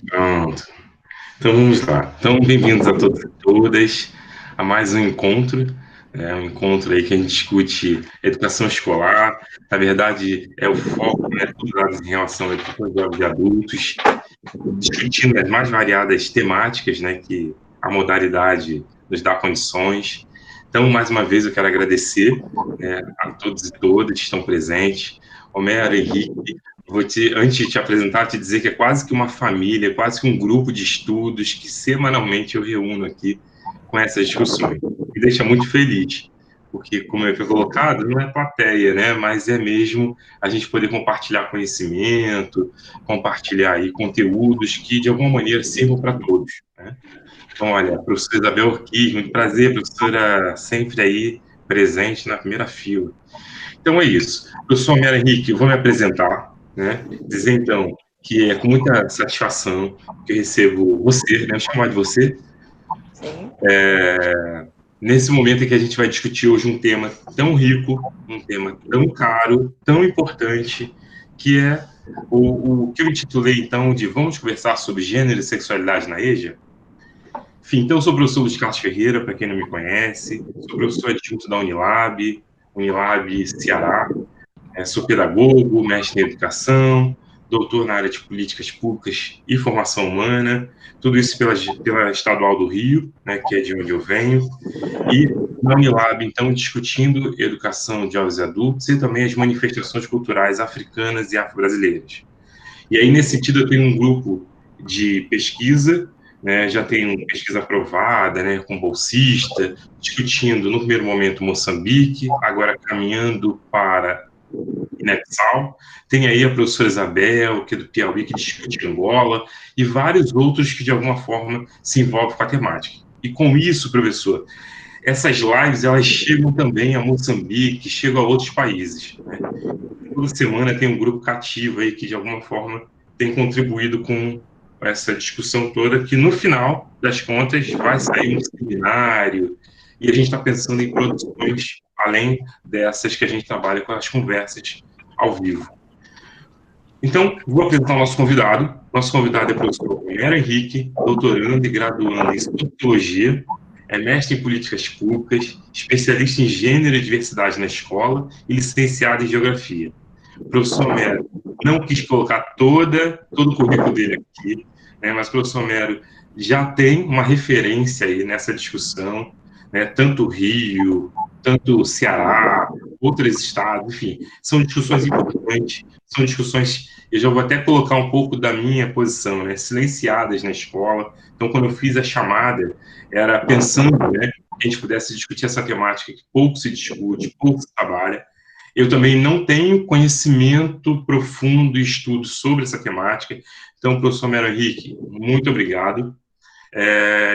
Pronto. Então vamos lá. Então, bem-vindos a todos e todas a mais um encontro, um encontro aí que a gente discute educação escolar. Na verdade, é o foco, né, todos em relação à educação de jovens e adultos, discutindo as mais variadas temáticas, né, que a modalidade nos dá condições. Então, mais uma vez, eu quero agradecer, né, a todos e todas que estão presentes. Homero, Henrique, antes de te apresentar, te dizer que é quase que uma família, quase que um grupo de estudos que semanalmente eu reúno aqui com essas discussões. Me deixa muito feliz, porque, como foi colocado, não é plateia, né, mas é mesmo a gente poder compartilhar conhecimento, compartilhar aí conteúdos que, de alguma maneira, sirvam para todos, né? Então, olha, professora Isabel Orquiz, muito prazer, professora sempre aí presente na primeira fila. Então é isso. Eu sou Homero Henrique, eu vou me apresentar, né? Dizer então que é com muita satisfação que eu recebo você, né? Chamar de você, Sim. nesse momento em que a gente vai discutir hoje um tema tão rico, um tema tão caro, tão importante, que é o que eu intitulei então de Vamos conversar sobre gênero e sexualidade na EJA. Enfim, então, eu sou o professor Luiz Carlos Ferreira, para quem não me conhece, sou professor adjunto da Unilab Ceará, sou pedagogo, mestre em educação, doutor na área de políticas públicas e formação humana, tudo isso pela Estadual do Rio, né, que é de onde eu venho, e na Unilab, então, discutindo educação de jovens e adultos e também as manifestações culturais africanas e afro-brasileiras. E aí, nesse sentido, eu tenho um grupo de pesquisa, né, já tenho pesquisa aprovada, né, com bolsista, discutindo, no primeiro momento, Moçambique, agora caminhando para Guiné-Bissau. Tem aí a professora Isabel, que é do Piauí, que discute Angola, e vários outros que, de alguma forma, se envolvem com a temática. E com isso, professor, essas lives, elas chegam também a Moçambique, chegam a outros países, né? Toda semana tem um grupo cativo aí que, de alguma forma, tem contribuído com essa discussão toda, que no final das contas vai sair um seminário, e a gente está pensando em produções além dessas que a gente trabalha com as conversas ao vivo. Então, vou apresentar o nosso convidado. Nosso convidado é o professor Homero Henrique, doutorando e graduando em Sociologia, é mestre em Políticas Públicas, especialista em Gênero e Diversidade na Escola e licenciado em Geografia. O professor Homero não quis colocar todo o currículo dele aqui, né, mas o professor Homero já tem uma referência aí nessa discussão, né, tanto Rio, tanto Ceará, outros estados, enfim, são discussões importantes, são discussões, eu já vou até colocar um pouco da minha posição, né, silenciadas na escola. Então, quando eu fiz a chamada, era pensando, né, que a gente pudesse discutir essa temática que pouco se discute, pouco se trabalha. Eu também não tenho conhecimento profundo e estudo sobre essa temática. Então, professor Homero Henrique, muito obrigado.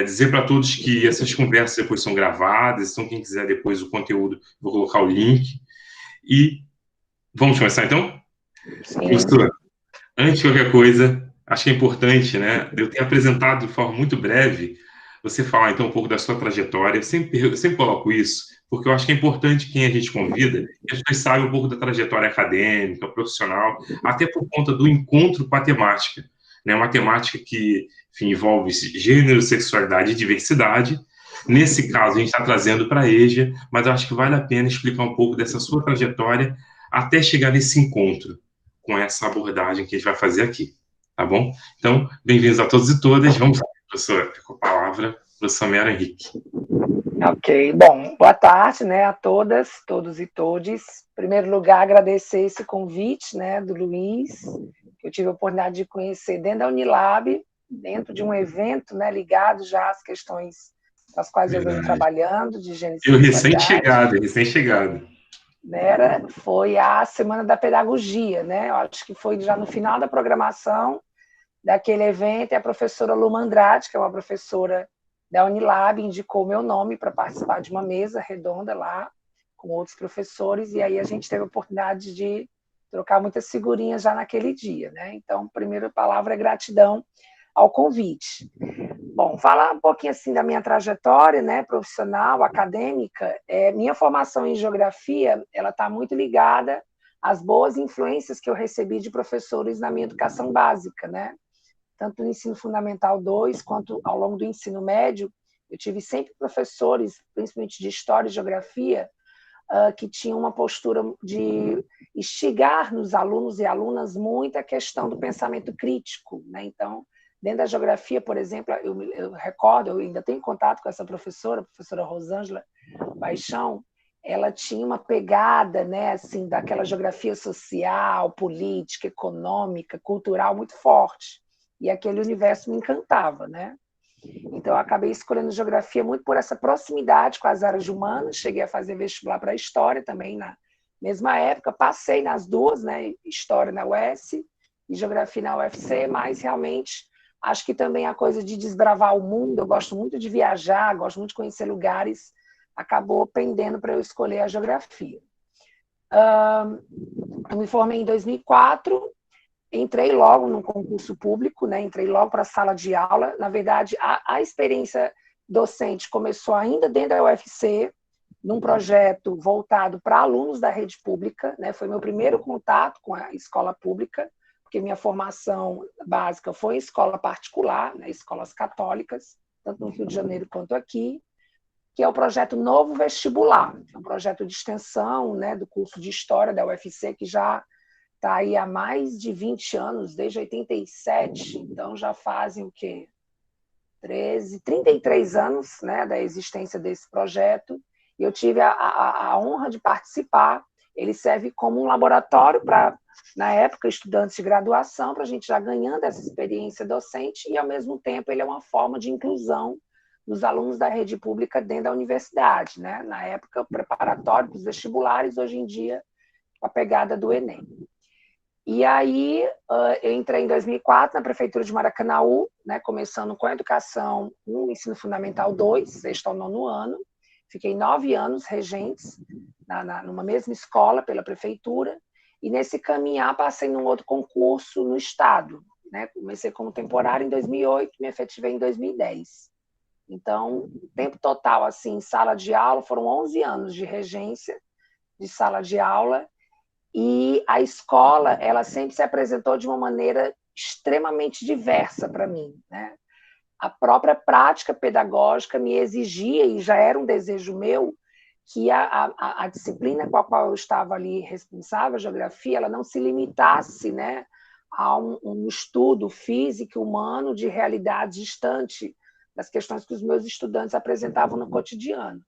Dizer para todos que essas conversas depois são gravadas, então quem quiser depois o conteúdo, vou colocar o link. E vamos começar então? Sim. Professor, antes de qualquer coisa, acho que é importante, né, eu ter apresentado de forma muito breve, você falar então um pouco da sua trajetória. Eu sempre coloco isso, porque eu acho que é importante quem a gente convida, que as pessoas saibam um pouco da trajetória acadêmica, profissional, até por conta do encontro com a temática, né, uma temática que, enfim, envolve gênero, sexualidade e diversidade. Nesse caso, a gente está trazendo para a EJA, mas eu acho que vale a pena explicar um pouco dessa sua trajetória até chegar nesse encontro com essa abordagem que a gente vai fazer aqui, tá bom? Então, bem-vindos a todos e todas. Vamos lá, professor, com a palavra, professor Homero Henrique. Ok, bom, boa tarde, né, a todas, todos e todes. Em primeiro lugar, agradecer esse convite, né, do Luiz, que eu tive a oportunidade de conhecer dentro da Unilab, dentro de um evento, né, ligado já às questões das quais eu venho trabalhando, de gênero e sexualidade. Recém-chegado. Né, foi a Semana da Pedagogia, né? Eu acho que foi já no final da programação daquele evento, e a professora Luma Andrade, que é uma professora da Unilab, indicou meu nome para participar de uma mesa redonda lá, com outros professores, e aí a gente teve a oportunidade de trocar muitas figurinhas já naquele dia, né? Então, a primeira palavra é gratidão ao convite. Bom, falar um pouquinho assim da minha trajetória, né, profissional, acadêmica. Minha formação em geografia, ela está muito ligada as boas influências que eu recebi de professores na minha educação básica, né? Tanto no ensino fundamental 2, quanto ao longo do ensino médio, eu tive sempre professores, principalmente de história e geografia, que tinham uma postura de instigar nos alunos e alunas muito a questão do pensamento crítico, né? Então, dentro da geografia, por exemplo, eu recordo, eu ainda tenho contato com essa professora, a professora Rosângela Paixão. Ela tinha uma pegada, né, assim, daquela geografia social, política, econômica, cultural muito forte. E aquele universo me encantava, né? Então, eu acabei escolhendo geografia muito por essa proximidade com as áreas de humanas. Cheguei a fazer vestibular para história também na mesma época. Passei nas duas, né? História na UES e geografia na UFC, mas realmente acho que também a coisa de desbravar o mundo, eu gosto muito de viajar, gosto muito de conhecer lugares, acabou pendendo para eu escolher a geografia. Eu me formei em 2004, entrei logo no concurso público, né? Entrei logo para a sala de aula. Na verdade, a experiência docente começou ainda dentro da UFC, num projeto voltado para alunos da rede pública, né? Foi meu primeiro contato com a escola pública, porque minha formação básica foi em escola particular, né? Escolas católicas, tanto no Rio de Janeiro quanto aqui, que é o projeto Novo Vestibular, é um projeto de extensão, né, do curso de História da UFC, que já está aí há mais de 20 anos, desde 87, então já fazem o quê? 33 anos, né, da existência desse projeto, e eu tive a honra de participar. Ele serve como um laboratório para, na época, estudantes de graduação, para a gente já ganhando essa experiência docente, e, ao mesmo tempo, ele é uma forma de inclusão dos alunos da rede pública dentro da universidade, né? Na época, preparatório para os vestibulares, hoje em dia, a pegada do Enem. E aí, eu entrei em 2004 na Prefeitura de Maracanaú, né, começando com a educação no ensino fundamental 2, sexto ao nono ano. Fiquei 9 anos regentes numa mesma escola pela Prefeitura, e nesse caminhar passei num outro concurso no Estado. Né? Comecei como temporário em 2008, me efetivei em 2010. Então, tempo total, assim, em sala de aula, foram 11 anos de regência de sala de aula, e a escola, ela sempre se apresentou de uma maneira extremamente diversa para mim, né? A própria prática pedagógica me exigia, e já era um desejo meu, que a disciplina com a qual eu estava ali responsável, a geografia, ela não se limitasse, né, a um estudo físico e humano de realidade distante das questões que os meus estudantes apresentavam no cotidiano.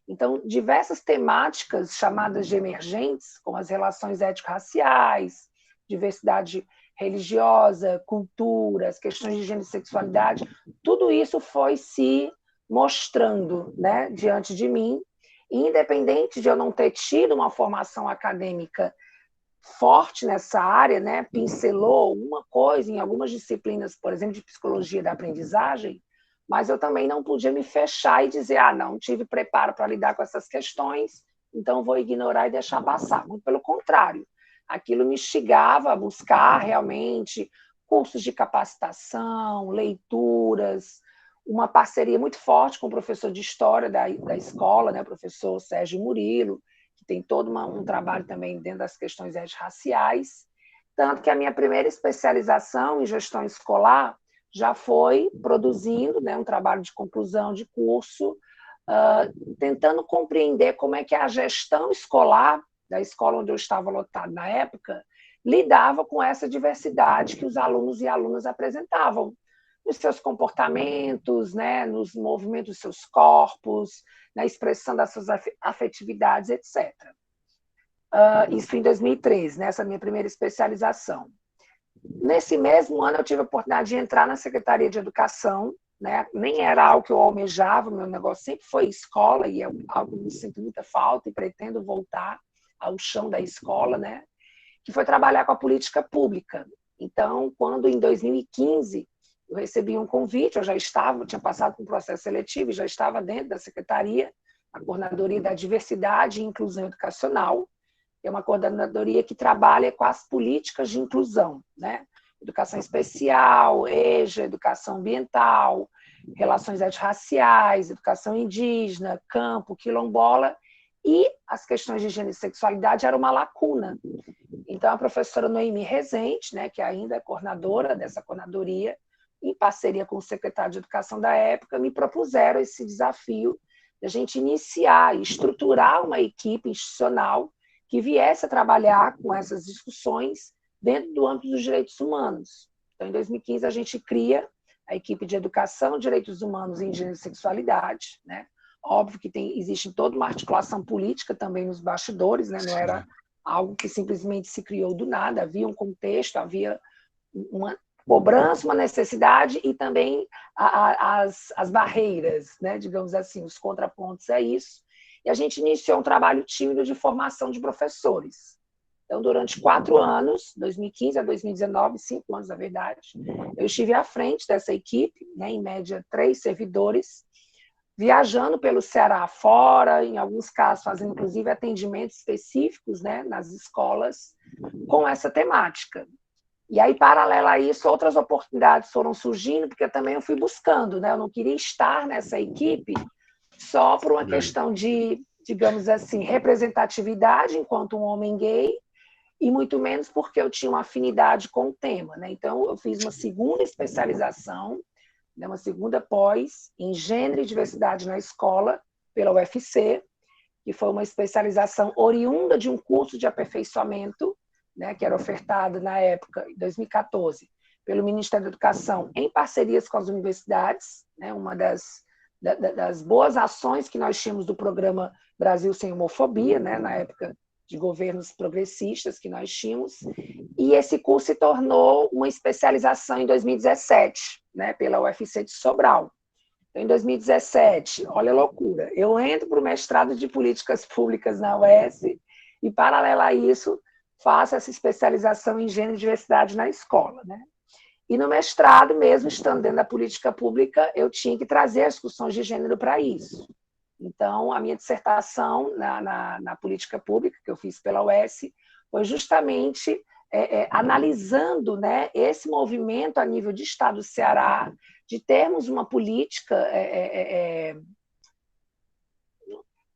Então, diversas temáticas chamadas de emergentes, como as relações étnico-raciais, diversidade religiosa, cultura, as questões de gênero e sexualidade, tudo isso foi se mostrando, né, diante de mim, independente de eu não ter tido uma formação acadêmica forte nessa área, né, pincelou uma coisa em algumas disciplinas, por exemplo, de psicologia da aprendizagem, mas eu também não podia me fechar e dizer, não tive preparo para lidar com essas questões, então vou ignorar e deixar passar. Muito pelo contrário, aquilo me instigava a buscar realmente cursos de capacitação, leituras, uma parceria muito forte com o professor de história da escola, né, o professor Sérgio Murilo, que tem todo um trabalho também dentro das questões raciais, tanto que a minha primeira especialização em gestão escolar já foi produzindo, né, um trabalho de conclusão de curso, tentando compreender como é que a gestão escolar, da escola onde eu estava lotado na época, lidava com essa diversidade que os alunos e alunas apresentavam nos seus comportamentos, né, nos movimentos dos seus corpos, na expressão das suas afetividades, etc. Isso em 2013, nessa minha primeira especialização. Nesse mesmo ano, eu tive a oportunidade de entrar na Secretaria de Educação, né? Nem era algo que eu almejava, meu negócio sempre foi escola, e é algo que me sinto muita falta e pretendo voltar ao chão da escola, né? Que foi trabalhar com a política pública. Então, quando em 2015 eu recebi um convite, tinha passado por um processo seletivo e já estava dentro da Secretaria, a Coordenadoria da Diversidade e Inclusão Educacional, é uma coordenadoria que trabalha com as políticas de inclusão, né? Educação especial, EJA, educação ambiental, relações étnico-raciais, educação indígena, campo, quilombola, e as questões de gênero e sexualidade eram uma lacuna. Então, a professora Noemi Rezende, né, que ainda é coordenadora dessa coordenadoria, em parceria com o secretário de Educação da época, me propuseram esse desafio de a gente iniciar e estruturar uma equipe institucional que viesse a trabalhar com essas discussões dentro do âmbito dos direitos humanos. Então, em 2015, a gente cria a equipe de Educação, Direitos Humanos e Gênero e Sexualidade, né? Óbvio que existe toda uma articulação política também nos bastidores, né? Não era algo que simplesmente se criou do nada, havia um contexto, havia uma cobrança, uma necessidade e também as barreiras, né? Digamos assim, os contrapontos a isso. E a gente iniciou um trabalho tímido de formação de professores. Então, durante 4 anos, 2015 a 2019, 5 anos, na verdade, eu estive à frente dessa equipe, né, em média 3 servidores, viajando pelo Ceará fora, em alguns casos fazendo, inclusive, atendimentos específicos, né, nas escolas, com essa temática. E aí, paralelo a isso, outras oportunidades foram surgindo, porque também eu fui buscando, né, eu não queria estar nessa equipe só por uma questão de, digamos assim, representatividade enquanto um homem gay, e muito menos porque eu tinha uma afinidade com o tema, né? Então, eu fiz uma segunda especialização, né, uma segunda pós em Gênero e Diversidade na Escola, pela UFC, que foi uma especialização oriunda de um curso de aperfeiçoamento, né, que era ofertado na época, em 2014, pelo Ministério da Educação, em parcerias com as universidades, né, uma das boas ações que nós tínhamos do programa Brasil Sem Homofobia, né, na época de governos progressistas que nós tínhamos, e esse curso se tornou uma especialização em 2017, né, pela UFC de Sobral. Então, em 2017, olha a loucura, eu entro para o mestrado de Políticas Públicas na UES e, paralelo a isso, faço essa especialização em Gênero e Diversidade na escola, né? E no mestrado, mesmo estando dentro da política pública, eu tinha que trazer as discussões de gênero para isso. Então, a minha dissertação na política pública, que eu fiz pela UES, foi justamente analisando, né, esse movimento a nível de Estado do Ceará, de termos uma política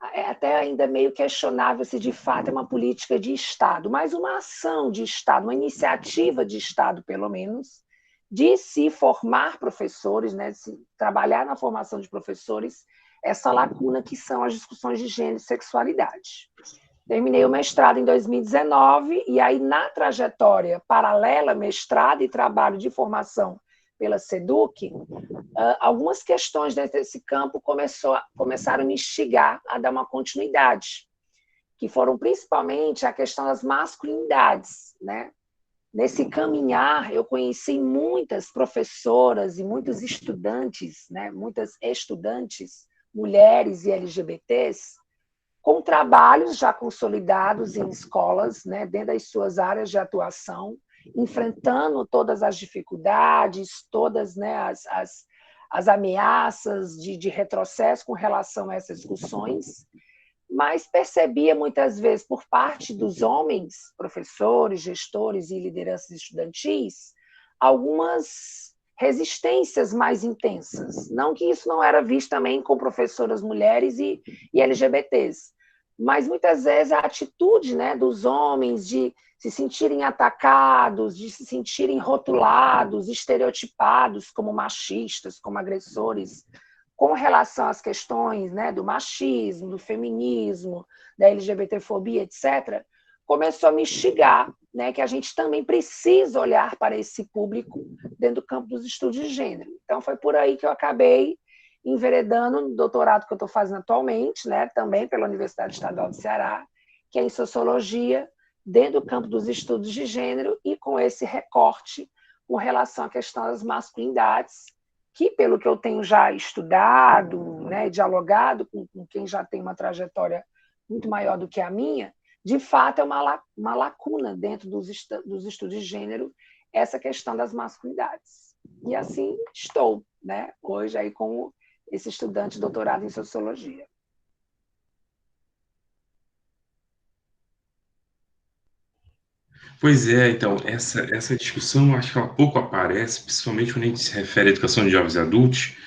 até ainda meio questionável se de fato é uma política de Estado, mas uma ação de Estado, uma iniciativa de Estado, pelo menos, de se formar professores, né, de se trabalhar na formação de professores, essa lacuna que são as discussões de gênero e sexualidade. Terminei o mestrado em 2019 e aí, na trajetória paralela, mestrado e trabalho de formação pela SEDUC, algumas questões desse campo começaram a me instigar a dar uma continuidade, que foram principalmente a questão das masculinidades, né? Nesse caminhar, eu conheci muitas professoras e muitos estudantes, né? Muitas estudantes, mulheres e LGBTs, com trabalhos já consolidados em escolas, né? Dentro das suas áreas de atuação, enfrentando todas as dificuldades, todas, né, as ameaças de retrocesso com relação a essas discussões, mas percebia muitas vezes por parte dos homens, professores, gestores e lideranças estudantis, algumas resistências mais intensas. Não que isso não era visto também com professoras mulheres e LGBTs, mas muitas vezes a atitude, né, dos homens de se sentirem atacados, de se sentirem rotulados, estereotipados como machistas, como agressores, com relação às questões, né, do machismo, do feminismo, da LGBTfobia, etc., começou a me instigar, né, que a gente também precisa olhar para esse público dentro do campo dos estudos de gênero. Então, foi por aí que eu acabei enveredando no doutorado que eu estou fazendo atualmente, né, também pela Universidade Estadual do Ceará, que é em Sociologia, dentro do campo dos estudos de gênero e com esse recorte com relação à questão das masculinidades, que, pelo que eu tenho já estudado, né, dialogado com quem já tem uma trajetória muito maior do que a minha, de fato é uma lacuna dentro dos estudos de gênero, essa questão das masculinidades. E assim estou, né, hoje aí como esse estudante de doutorado em Sociologia. Pois é, então, essa discussão, acho que ela pouco aparece, principalmente quando a gente se refere à educação de jovens e adultos,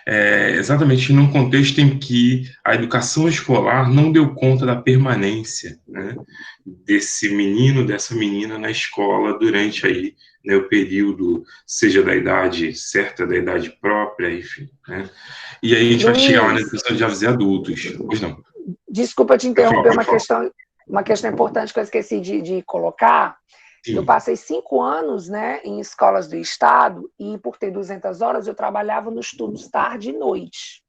exatamente num contexto em que a educação escolar não deu conta da permanência, né, desse menino, dessa menina na escola durante aí, né, o período, seja da idade certa, da idade própria, enfim, né? E aí a gente vai chegar lá na Luiz, educação de jovens e adultos. Pois não. desculpa te Pode falar, interromper, pode falar. uma questão importante que eu esqueci de colocar. Eu Sim. passei 5 anos, né, em escolas do Estado e, por ter 200 horas, eu trabalhava nos turnos tarde e noite.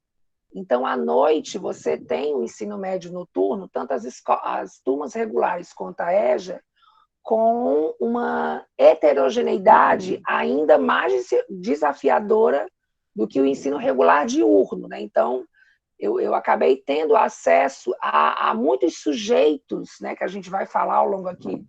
Então, à noite, você tem o ensino médio noturno, tanto as turmas regulares quanto a EJA, com uma heterogeneidade ainda mais desafiadora do que o ensino regular diurno, né? Então, eu acabei tendo acesso a muitos sujeitos, né, que a gente vai falar ao longo aqui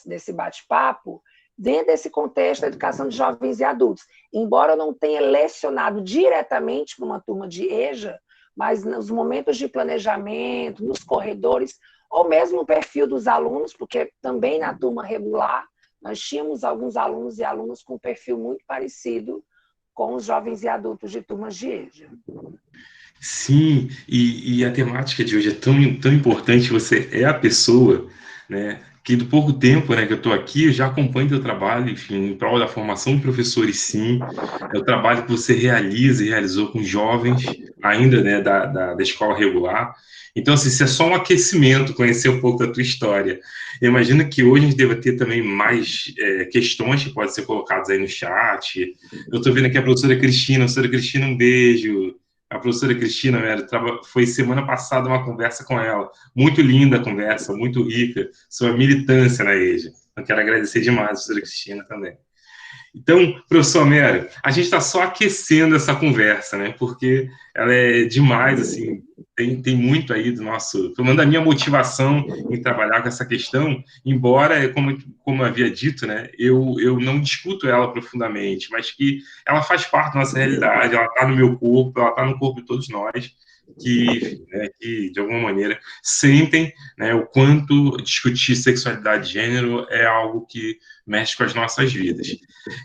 desse bate-papo, dentro desse contexto da educação de jovens e adultos. Embora eu não tenha lecionado diretamente para uma turma de EJA, mas nos momentos de planejamento, nos corredores, ou mesmo o perfil dos alunos, porque também na turma regular nós tínhamos alguns alunos e alunas com perfil muito parecido com os jovens e adultos de turmas de EJA. Sim, e a temática de hoje é tão importante. Você é a pessoa, né, que do pouco tempo, né, que eu estou aqui, eu já acompanho teu trabalho, enfim, em prol da formação de professores, sim. É o trabalho que você realiza e realizou com jovens, ainda, né, da escola regular. Então, assim, isso é só um aquecimento, conhecer um pouco da tua história. Eu imagino que hoje a gente deva ter também mais questões que podem ser colocadas aí no chat. Eu estou vendo aqui a professora Cristina, um beijo. A professora Cristina, velho, foi semana passada uma conversa com ela. Muito linda a conversa, muito rica, sobre a militância na EJA. Eu quero agradecer demais a professora Cristina também. Então, professor Mero, a gente está só aquecendo essa conversa, né? Porque ela é demais, assim, tem muito aí do nosso, pelo menos da minha motivação em trabalhar com essa questão, embora, como eu havia dito, né, eu não discuto ela profundamente, mas que ela faz parte da nossa realidade, ela está no meu corpo, ela está no corpo de todos nós, que, enfim, né, que de alguma maneira sentem, né, o quanto discutir sexualidade e gênero é algo que mexe com as nossas vidas.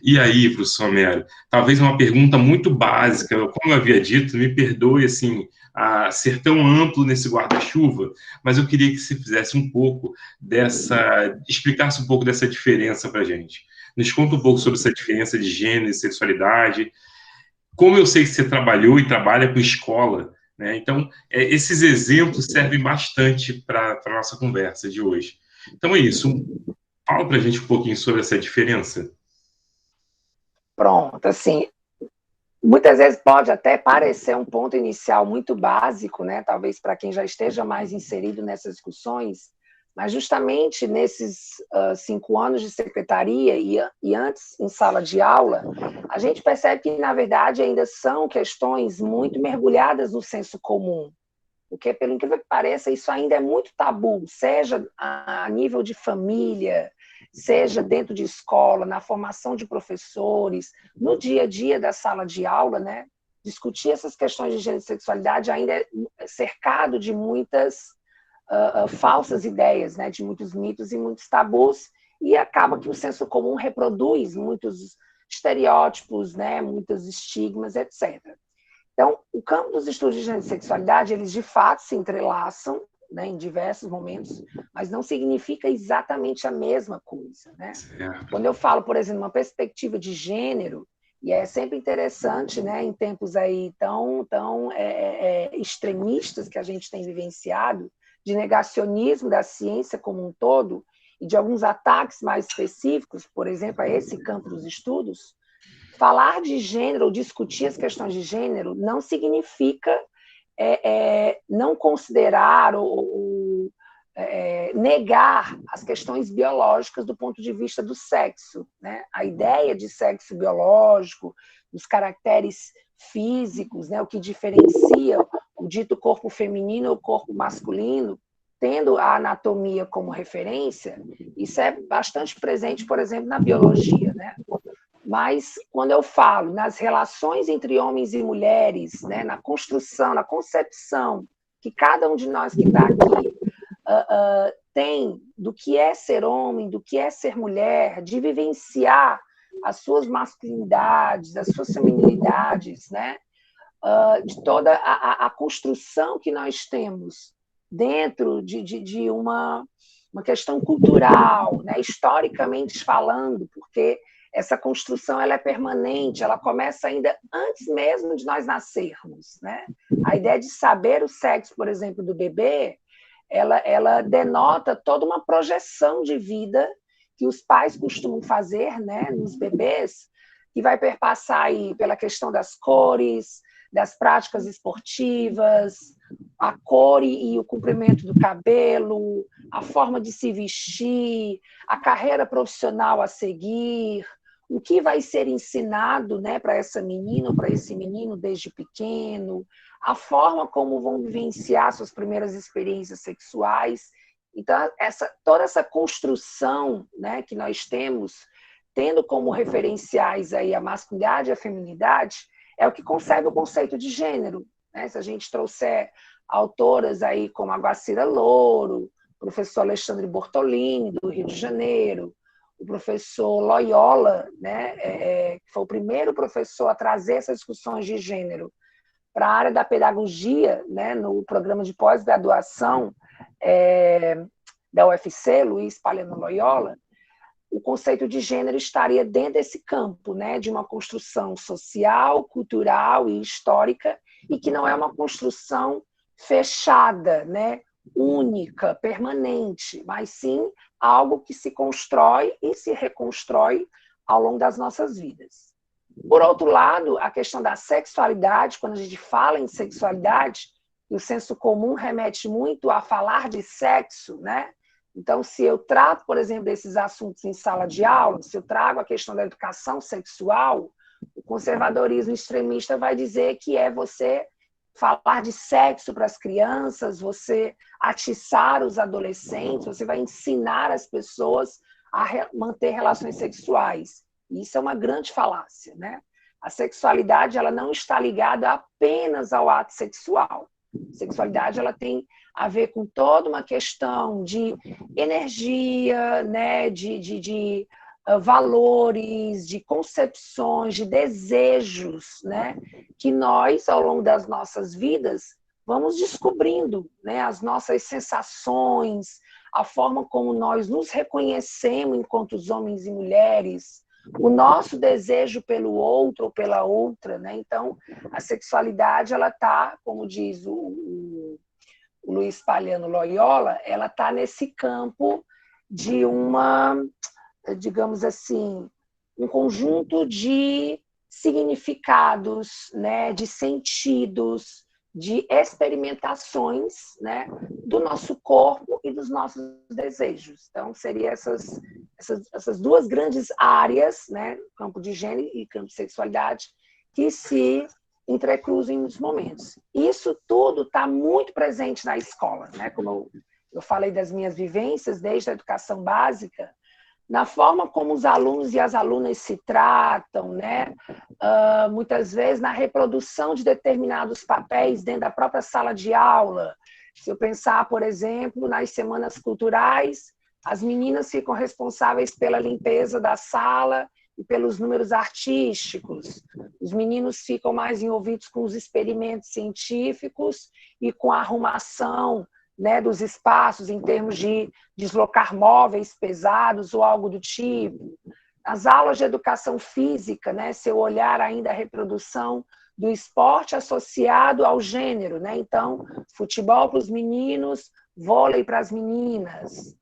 E aí, professor Mero, talvez uma pergunta muito básica, como eu havia dito, me perdoe assim, a ser tão amplo nesse guarda-chuva, mas eu queria que você fizesse um pouco explicasse um pouco dessa diferença para a gente. Nos conta um pouco sobre essa diferença de gênero e sexualidade. Como eu sei que você trabalhou e trabalha com escola, né? Então, esses exemplos servem bastante para a nossa conversa de hoje. Então é isso. Fala para a gente um pouquinho sobre essa diferença. Pronto, assim, muitas vezes pode até parecer um ponto inicial muito básico, né? Talvez para quem já esteja mais inserido nessas discussões, mas justamente nesses 5 anos de secretaria e antes em sala de aula, a gente percebe que, na verdade, ainda são questões muito mergulhadas no senso comum, porque, pelo incrível que pareça, isso ainda é muito tabu, seja a nível de família, seja dentro de escola, na formação de professores, no dia a dia da sala de aula, né? Discutir essas questões de gênero e sexualidade ainda é cercado de muitas falsas ideias, né? De muitos mitos e muitos tabus, e acaba que o senso comum reproduz muitos estereótipos, né? Muitos estigmas, etc. Então, o campo dos estudos de gênero e sexualidade, eles de fato se entrelaçam, né, em diversos momentos, mas não significa exatamente a mesma coisa, né? Certo. Quando eu falo, por exemplo, uma perspectiva de gênero, e é sempre interessante, né, em tempos aí tão extremistas que a gente tem vivenciado, de negacionismo da ciência como um todo, e de alguns ataques mais específicos, por exemplo, a esse campo dos estudos, falar de gênero ou discutir as questões de gênero não significa não considerar ou negar as questões biológicas do ponto de vista do sexo, né? A ideia de sexo biológico, dos caracteres físicos, né? O que diferencia o dito corpo feminino ou corpo masculino, tendo a anatomia como referência, isso é bastante presente, por exemplo, na biologia, né? Mas, quando eu falo nas relações entre homens e mulheres, né, na construção, na concepção que cada um de nós que está aqui tem do que é ser homem, do que é ser mulher, de vivenciar as suas masculinidades, as suas feminilidades, né, de toda a construção que nós temos dentro de uma questão cultural, né, historicamente falando, porque essa construção ela é permanente, ela começa ainda antes mesmo de nós nascermos, né? A ideia de saber o sexo, por exemplo, do bebê, ela denota toda uma projeção de vida que os pais costumam fazer, né, nos bebês, que vai perpassar aí pela questão das cores, das práticas esportivas, a cor e o comprimento do cabelo, a forma de se vestir, a carreira profissional a seguir, o que vai ser ensinado, né, para essa menina ou para esse menino desde pequeno, a forma como vão vivenciar suas primeiras experiências sexuais. Então, toda essa construção, né, que nós temos, tendo como referenciais aí a masculinidade e a feminilidade, é o que concebe o conceito de gênero. Né? Se a gente trouxer autoras aí como a Guacira Louro, o professor Alexandre Bortolini, do Rio de Janeiro, o professor Loyola, né, que foi o primeiro professor a trazer essas discussões de gênero para a área da pedagogia, né, no programa de pós-graduação da UFC, Luiz Palhano Loyola, o conceito de gênero estaria dentro desse campo, né, de uma construção social, cultural e histórica, e que não é uma construção fechada, né, única, permanente, mas sim algo que se constrói e se reconstrói ao longo das nossas vidas. Por outro lado, a questão da sexualidade, quando a gente fala em sexualidade, e o senso comum remete muito a falar de sexo, né? Então, se eu trato, por exemplo, desses assuntos em sala de aula, se eu trago a questão da educação sexual, o conservadorismo extremista vai dizer que é você falar de sexo para as crianças, você atiçar os adolescentes, você vai ensinar as pessoas a manter relações sexuais. Isso é uma grande falácia, né? A sexualidade ela não está ligada apenas ao ato sexual. A sexualidade ela tem a ver com toda uma questão de energia, né? de valores, de concepções, de desejos, né? Que nós, ao longo das nossas vidas, vamos descobrindo, né? As nossas sensações, a forma como nós nos reconhecemos enquanto homens e mulheres, o nosso desejo pelo outro ou pela outra, né? Então, a sexualidade, ela está, como diz o Luiz Palhano Loyola, ela está nesse campo de uma, digamos assim, um conjunto de significados, né? De sentidos, de experimentações, né? Do nosso corpo e dos nossos desejos. Então, seriam essas duas grandes áreas, né, campo de gênero e campo de sexualidade, que se entrecruzam em muitos momentos. Isso tudo está muito presente na escola, né? Como eu falei das minhas vivências desde a educação básica, na forma como os alunos e as alunas se tratam, né? Muitas vezes na reprodução de determinados papéis dentro da própria sala de aula. Se eu pensar, por exemplo, nas semanas culturais, as meninas ficam responsáveis pela limpeza da sala e pelos números artísticos. Os meninos ficam mais envolvidos com os experimentos científicos e com a arrumação, né, dos espaços em termos de deslocar móveis pesados ou algo do tipo. As aulas de educação física, né, se eu olhar ainda a reprodução do esporte associado ao gênero, né? Então, futebol para os meninos, vôlei para as meninas.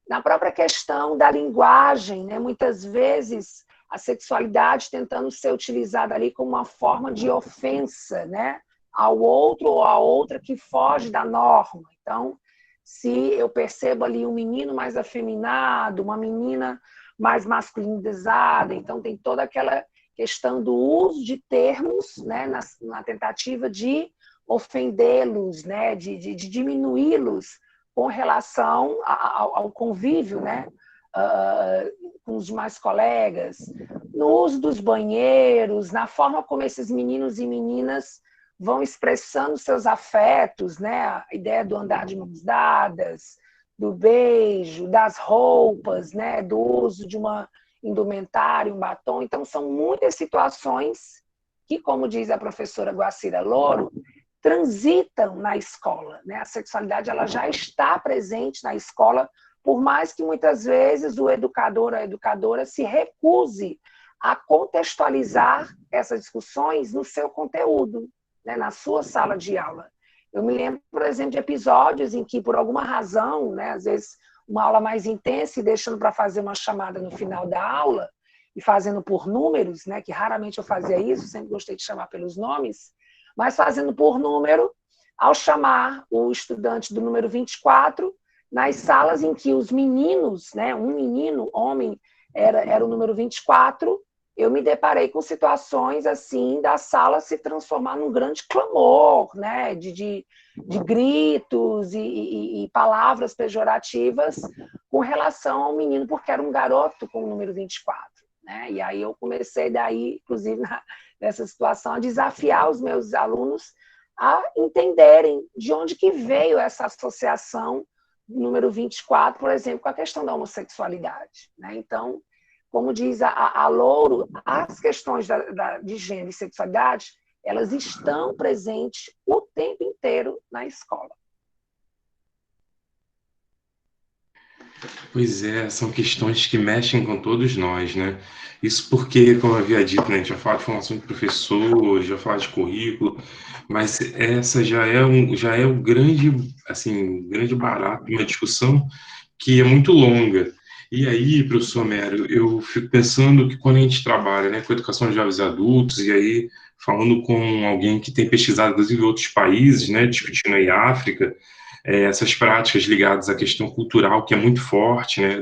Na própria questão da linguagem, né? Muitas vezes a sexualidade tentando ser utilizada ali como uma forma de ofensa, né? Ao outro ou à outra que foge da norma. Então, se eu percebo ali um menino mais afeminado, uma menina mais masculinizada, então tem toda aquela questão do uso de termos, né, na tentativa de ofendê-los, né, de diminuí-los com relação ao convívio, né, com os demais colegas, no uso dos banheiros, na forma como esses meninos e meninas vão expressando seus afetos, né, a ideia do andar de mãos dadas, do beijo, das roupas, né, do uso de uma indumentária, um batom. Então, são muitas situações que, como diz a professora Guacira Louro, transitam na escola, né? A sexualidade ela já está presente na escola, por mais que muitas vezes o educador ou a educadora se recuse a contextualizar essas discussões no seu conteúdo, né? Na sua sala de aula. Eu me lembro, por exemplo, de episódios em que, por alguma razão, né, às vezes uma aula mais intensa e deixando para fazer uma chamada no final da aula, e fazendo por números, né, que raramente eu fazia isso, sempre gostei de chamar pelos nomes, mas fazendo por número, ao chamar o estudante do número 24, nas salas em que os meninos, né, um menino, homem, era o número 24, eu me deparei com situações assim da sala se transformar num grande clamor, né, de gritos e palavras pejorativas com relação ao menino, porque era um garoto com o número 24. Né? E aí eu comecei daí, inclusive nessa situação, a desafiar os meus alunos a entenderem de onde que veio essa associação número 24, por exemplo, com a questão da homossexualidade. Né? Então, como diz a Louro, as questões de gênero e sexualidade, elas estão presentes o tempo inteiro na escola. Pois é, são questões que mexem com todos nós, né? Isso porque, como eu havia dito, né, a gente já fala de formação de professor, já fala de currículo, mas essa já é o grande, assim, grande barato de uma discussão que é muito longa. E aí, professor Mério, eu fico pensando que quando a gente trabalha, né, com educação de jovens e adultos, e aí falando com alguém que tem pesquisado, inclusive, em outros países, né, discutindo aí a África, essas práticas ligadas à questão cultural, que é muito forte, né,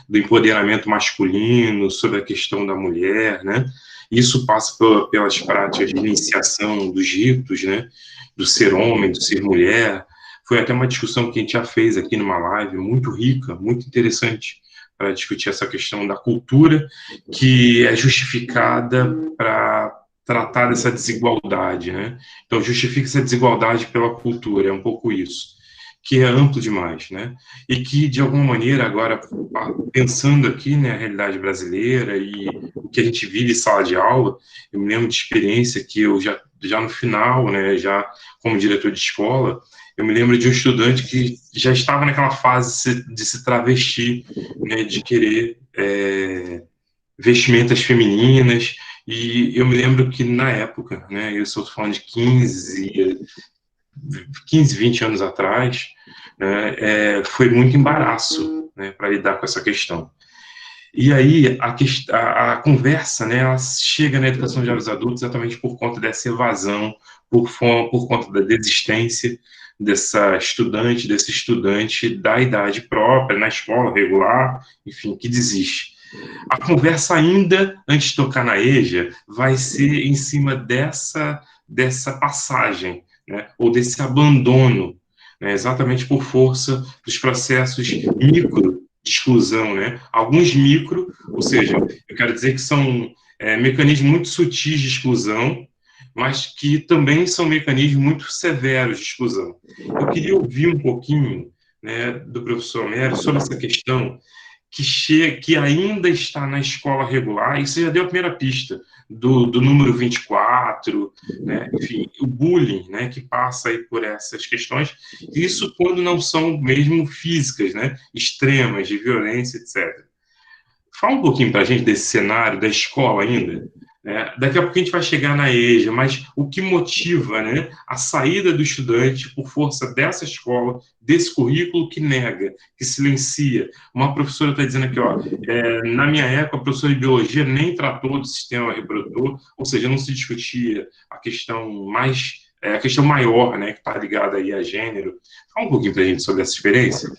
do empoderamento masculino, sobre a questão da mulher, né, isso passa pelas práticas de iniciação dos ritos, né, do ser homem, do ser mulher. Foi até uma discussão que a gente já fez aqui numa live, muito rica, muito interessante, para discutir essa questão da cultura, que é justificada para tratar dessa desigualdade, né? Então, justifica essa desigualdade pela cultura, é um pouco isso, que é amplo demais, né? E que, de alguma maneira, agora, pensando aqui, né, a realidade brasileira e o que a gente vive em sala de aula, eu me lembro de experiência que eu já no final, né, já como diretor de escola, eu me lembro de um estudante que já estava naquela fase de se travestir, né, de querer vestimentas femininas, e eu me lembro que na época, né, eu estou falando de 15, 20 anos atrás, né, foi muito embaraço, né, para lidar com essa questão. E aí a conversa, né, ela chega na educação de jovens adultos exatamente por conta dessa evasão, por conta da desistência desse estudante da idade própria, na escola regular, enfim, que desiste. A conversa ainda, antes de tocar na EJA, vai ser em cima dessa passagem, né, ou desse abandono, né, exatamente por força dos processos micro de exclusão, né? Alguns micro, ou seja, eu quero dizer que são mecanismos muito sutis de exclusão, mas que também são mecanismos muito severos de exclusão. Eu queria ouvir um pouquinho, né, do professor Mério sobre essa questão que ainda está na escola regular, e você já deu a primeira pista do número 24, né? Enfim, o bullying, né, que passa aí por essas questões, isso quando não são mesmo físicas, né, extremas, de violência, etc. Fala um pouquinho para a gente desse cenário da escola ainda. Né? Daqui a pouco a gente vai chegar na EJA, mas o que motiva, né, a saída do estudante por força dessa escola, desse currículo que nega, que silencia. Uma professora está dizendo aqui, ó, na minha época, a professora de biologia nem tratou do sistema reprodutor, ou seja, não se discutia a questão a questão maior, né, que está ligada aí a gênero. Fala um pouquinho para a gente sobre essa experiência.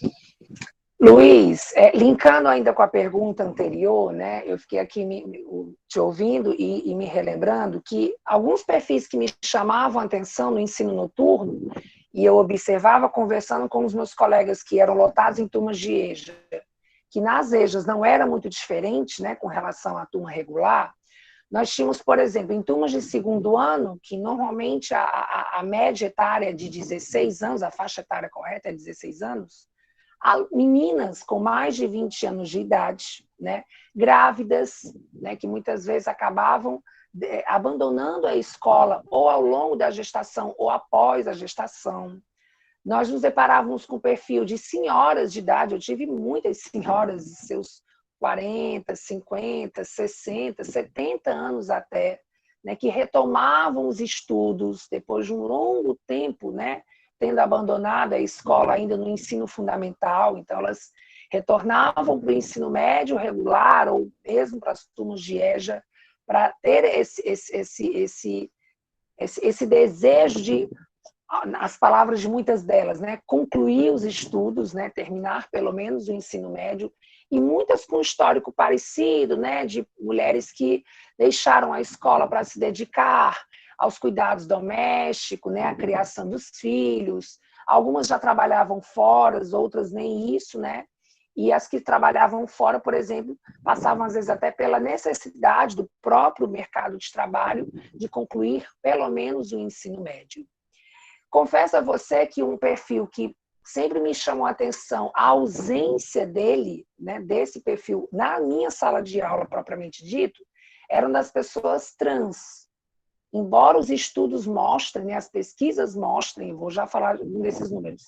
Luiz, linkando ainda com a pergunta anterior, né, eu fiquei aqui te ouvindo e me relembrando que alguns perfis que me chamavam a atenção no ensino noturno, e eu observava conversando com os meus colegas que eram lotados em turmas de EJA, que nas EJAs não era muito diferente, né, com relação à turma regular. Nós tínhamos, por exemplo, em turmas de segundo ano, que normalmente a média etária é de 16 anos, a faixa etária correta é 16 anos, meninas com mais de 20 anos de idade, né, grávidas, né, que muitas vezes acabavam abandonando a escola ou ao longo da gestação ou após a gestação. Nós nos deparávamos com o perfil de senhoras de idade, eu tive muitas senhoras de seus 40, 50, 60, 70 anos até, né, que retomavam os estudos depois de um longo tempo, né, tendo abandonado a escola ainda no ensino fundamental, então elas retornavam para o ensino médio regular ou mesmo para as turmas de EJA, para ter esse desejo de, as palavras de muitas delas, né, concluir os estudos, né, terminar pelo menos o ensino médio, e muitas com histórico parecido, né, de mulheres que deixaram a escola para se dedicar aos cuidados domésticos, né, à criação dos filhos. Algumas já trabalhavam fora, outras nem isso, né? E as que trabalhavam fora, por exemplo, passavam às vezes até pela necessidade do próprio mercado de trabalho de concluir pelo menos o ensino médio. Confesso a você que um perfil que sempre me chamou a atenção, a ausência dele, né, desse perfil, na minha sala de aula propriamente dito, eram das pessoas trans. Embora os estudos mostrem, né, as pesquisas mostrem, vou já falar desses números,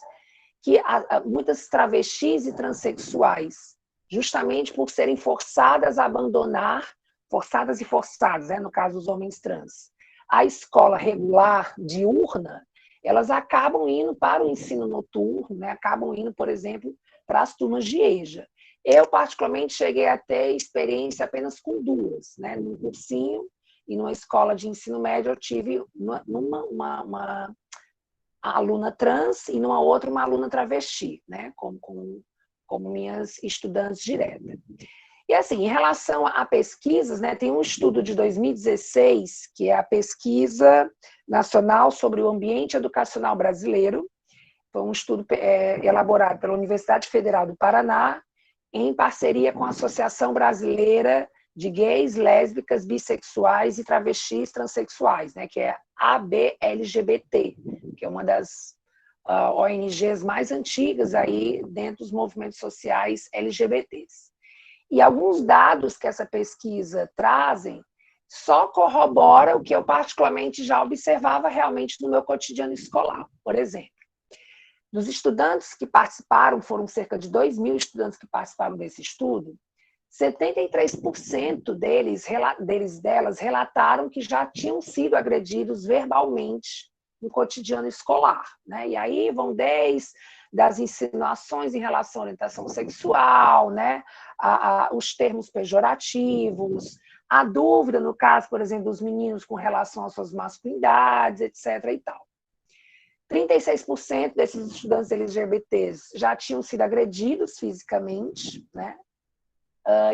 que muitas travestis e transexuais, justamente por serem forçadas a abandonar, forçadas e forçados, né, no caso os homens trans, a escola regular diurna, elas acabam indo para o ensino noturno, né? Acabam indo, por exemplo, para as turmas de EJA. Eu, particularmente, cheguei a ter experiência apenas com duas, né? Num cursinho e numa escola de ensino médio, eu tive uma aluna trans e numa outra uma aluna travesti, né? Como minhas estudantes diretas. E assim, em relação a pesquisas, né, tem um estudo de 2016, que é a Pesquisa Nacional sobre o Ambiente Educacional Brasileiro. Foi um estudo elaborado pela Universidade Federal do Paraná, em parceria com a Associação Brasileira de Gays, Lésbicas, Bissexuais e Travestis Transsexuais, né, que é a ABLGBT, que é uma das ONGs mais antigas aí dentro dos movimentos sociais LGBTs. E alguns dados que essa pesquisa trazem só corrobora o que eu particularmente já observava realmente no meu cotidiano escolar. Por exemplo, dos estudantes que participaram, foram cerca de 2.000 estudantes que participaram desse estudo, 73% delas relataram que já tinham sido agredidos verbalmente no cotidiano escolar, né? E aí vão desde das insinuações em relação à orientação sexual, né? Os termos pejorativos, a dúvida, no caso, por exemplo, dos meninos com relação às suas masculinidades, etc. e tal. 36% desses estudantes LGBTs já tinham sido agredidos fisicamente, né?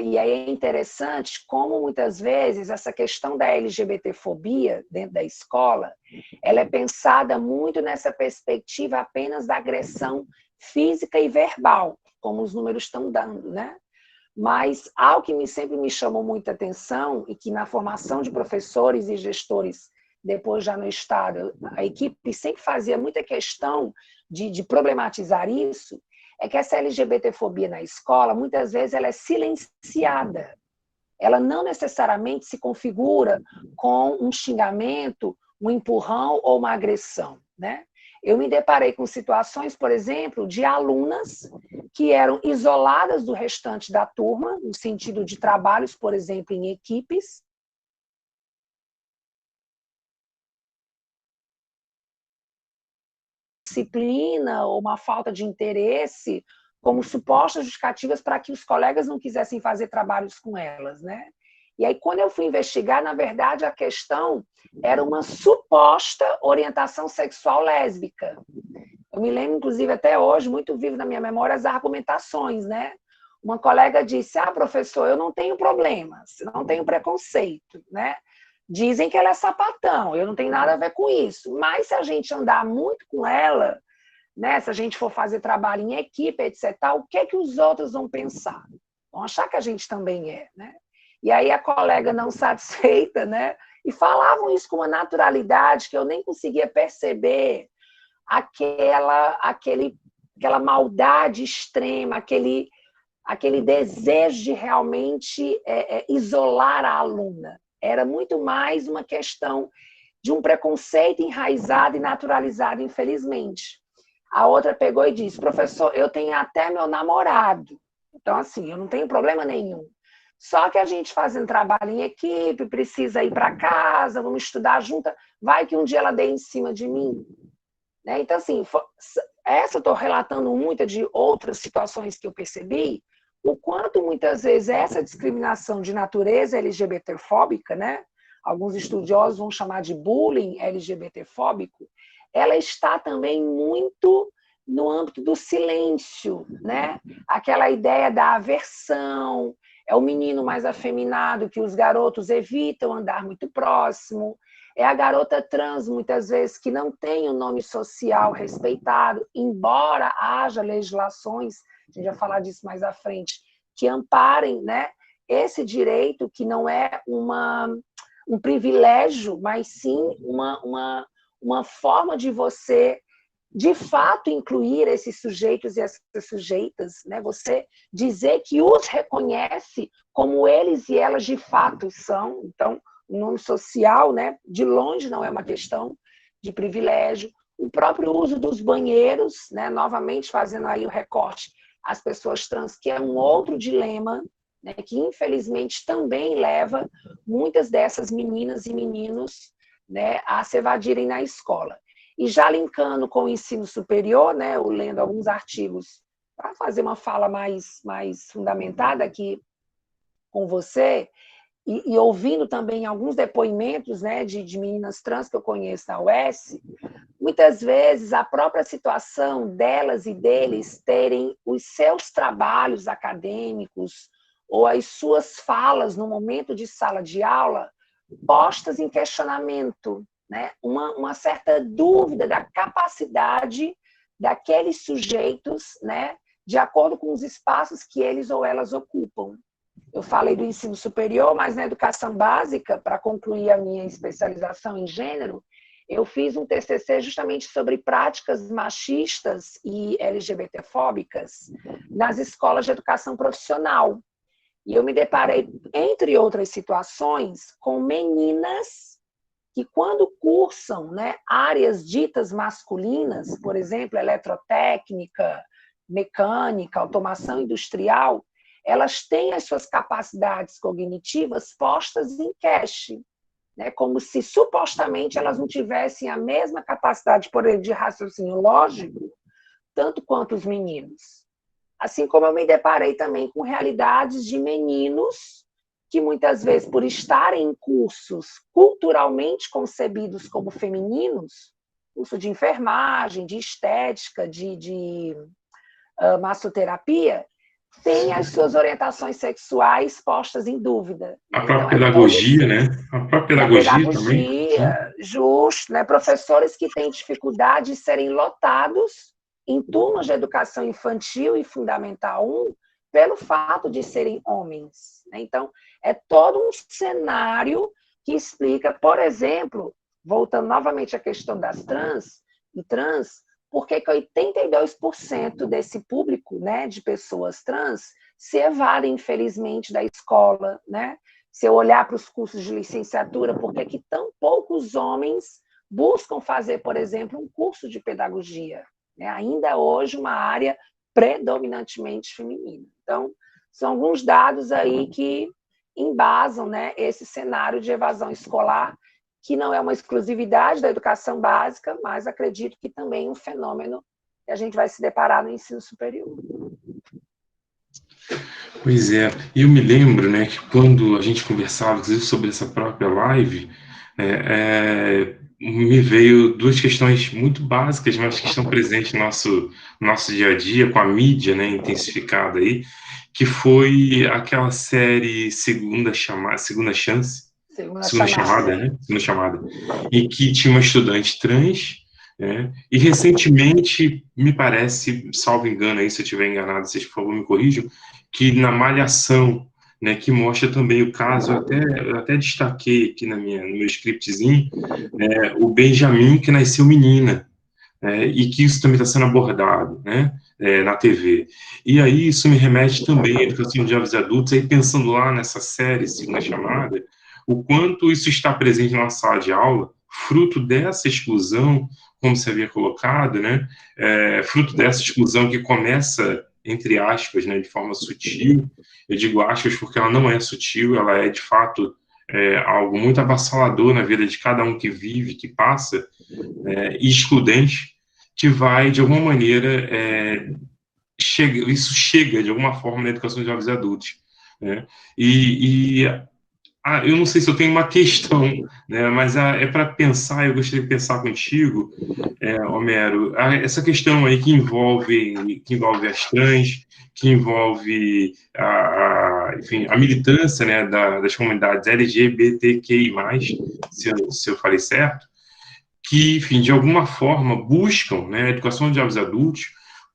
E aí é interessante como muitas vezes essa questão da LGBTfobia dentro da escola, ela é pensada muito nessa perspectiva apenas da agressão física e verbal, como os números estão dando, né? Mas algo que sempre me chamou muita atenção e que na formação de professores e gestores depois já no Estado, a equipe sempre fazia muita questão de problematizar isso, é que essa LGBTfobia na escola, muitas vezes, ela é silenciada. Ela não necessariamente se configura com um xingamento, um empurrão ou uma agressão, né? Eu me deparei com situações, por exemplo, de alunas que eram isoladas do restante da turma, no sentido de trabalhos, por exemplo, em equipes, disciplina ou uma falta de interesse como supostas justificativas para que os colegas não quisessem fazer trabalhos com elas, né? E aí, quando eu fui investigar, na verdade, a questão era uma suposta orientação sexual lésbica. Eu me lembro, inclusive, até hoje, muito vivo na minha memória, as argumentações, né? Uma colega disse, professor, eu não tenho problemas, não tenho preconceito, né? Dizem que ela é sapatão, eu não tenho nada a ver com isso. Mas se a gente andar muito com ela, né, se a gente for fazer trabalho em equipe, etc., o que é que os outros vão pensar? Vão achar que a gente também é, né? E aí a colega não satisfeita, né? E falavam isso com uma naturalidade que eu nem conseguia perceber aquela maldade extrema, aquele desejo de realmente isolar a aluna. era muito mais uma questão de um preconceito enraizado e naturalizado, infelizmente. A outra pegou e disse, professor, eu tenho até meu namorado, então assim, eu não tenho problema nenhum. Só que a gente fazendo trabalho em equipe, precisa ir para casa, vamos estudar junto, vai que um dia ela dê em cima de mim. Né? Então, assim, essa eu estou relatando muitas de outras situações que eu percebi, o quanto muitas vezes essa discriminação de natureza LGBTfóbica, né? Alguns estudiosos vão chamar de bullying LGBTfóbico, ela está também muito no âmbito do silêncio, né? Aquela ideia da aversão, é o menino mais afeminado que os garotos evitam andar muito próximo, é a garota trans, muitas vezes, que não tem o nome social respeitado, embora haja legislações, a gente vai falar disso mais à frente, que amparem, né, esse direito, que não é um privilégio, mas sim uma forma de você, de fato, incluir esses sujeitos e essas sujeitas, né? Você dizer que os reconhece como eles e elas de fato são. Então, o nome social, né, de longe não é uma questão de privilégio. O próprio uso dos banheiros, né, novamente fazendo aí o recorte às pessoas trans, que é um outro dilema, né, que infelizmente também leva muitas dessas meninas e meninos, né, a se evadirem na escola. E já linkando com o ensino superior, né, eu lendo alguns artigos para fazer uma fala mais fundamentada aqui com você, e ouvindo também alguns depoimentos, né, de meninas trans que eu conheço na UES, muitas vezes a própria situação delas e deles terem os seus trabalhos acadêmicos ou as suas falas no momento de sala de aula postas em questionamento, né? Uma certa dúvida da capacidade daqueles sujeitos, né, de acordo com os espaços que eles ou elas ocupam. Eu falei do ensino superior, mas na educação básica, para concluir a minha especialização em gênero, eu fiz um TCC justamente sobre práticas machistas e LGBTfóbicas nas escolas de educação profissional. E eu me deparei, entre outras situações, com meninas que, quando cursam, né, áreas ditas masculinas, por exemplo, eletrotécnica, mecânica, automação industrial, elas têm as suas capacidades cognitivas postas em cache, né, como se supostamente elas não tivessem a mesma capacidade, por exemplo, de raciocínio lógico, tanto quanto os meninos. Assim como eu me deparei também com realidades de meninos que muitas vezes, por estarem em cursos culturalmente concebidos como femininos, curso de enfermagem, de estética, de massoterapia, têm as suas orientações sexuais postas em dúvida. A própria pedagogia, né? A própria pedagogia também. Justo, né? Professores que têm dificuldade de serem lotados em turmas de educação infantil e fundamental 1 pelo fato de serem homens. Então, é todo um cenário que explica, por exemplo, voltando novamente à questão das trans, por que 82% desse público, né, de pessoas trans se evadem, infelizmente, da escola, né? Se eu olhar para os cursos de licenciatura, por que tão poucos homens buscam fazer, por exemplo, um curso de pedagogia? Né? Ainda hoje uma área predominantemente feminina. Então, são alguns dados aí que embasam, né, esse cenário de evasão escolar, que não é uma exclusividade da educação básica, mas acredito que também é um fenômeno que a gente vai se deparar no ensino superior. Pois é, e eu me lembro, né, que quando a gente conversava, inclusive, sobre essa própria live, me veio duas questões muito básicas, mas que estão presentes no nosso dia a dia, com a mídia, né, intensificada aí, que foi aquela série Segunda Chance, Segunda Chamada, né? Segunda Chamada, em que tinha uma estudante trans, né? E recentemente, me parece, salvo engano aí, se eu estiver enganado, vocês por favor me corrijam, que na Malhação, né, que mostra também o caso, eu até destaquei aqui no meu scriptzinho, o Benjamin, que nasceu menina, e que isso também está sendo abordado, né, na TV. E aí isso me remete também à educação de jovens adultos, aí pensando lá nessa série, Segunda Chamada, o quanto isso está presente na sala de aula, fruto dessa exclusão, como você havia colocado, né, fruto dessa exclusão que começa, entre aspas, né, de forma sutil. Eu digo aspas porque ela não é sutil, ela é, de fato, algo muito avassalador na vida de cada um que vive, que passa, e excludente, que vai, de alguma maneira, isso chega, de alguma forma, na educação de jovens e adultos, né? Eu não sei se eu tenho uma questão, né, mas é para pensar, eu gostaria de pensar contigo, Homero, essa questão aí que envolve as trans, que envolve enfim, a militância, né, das comunidades LGBTQI+, se eu falei certo, que, enfim, de alguma forma buscam, né, a educação de jovens adultos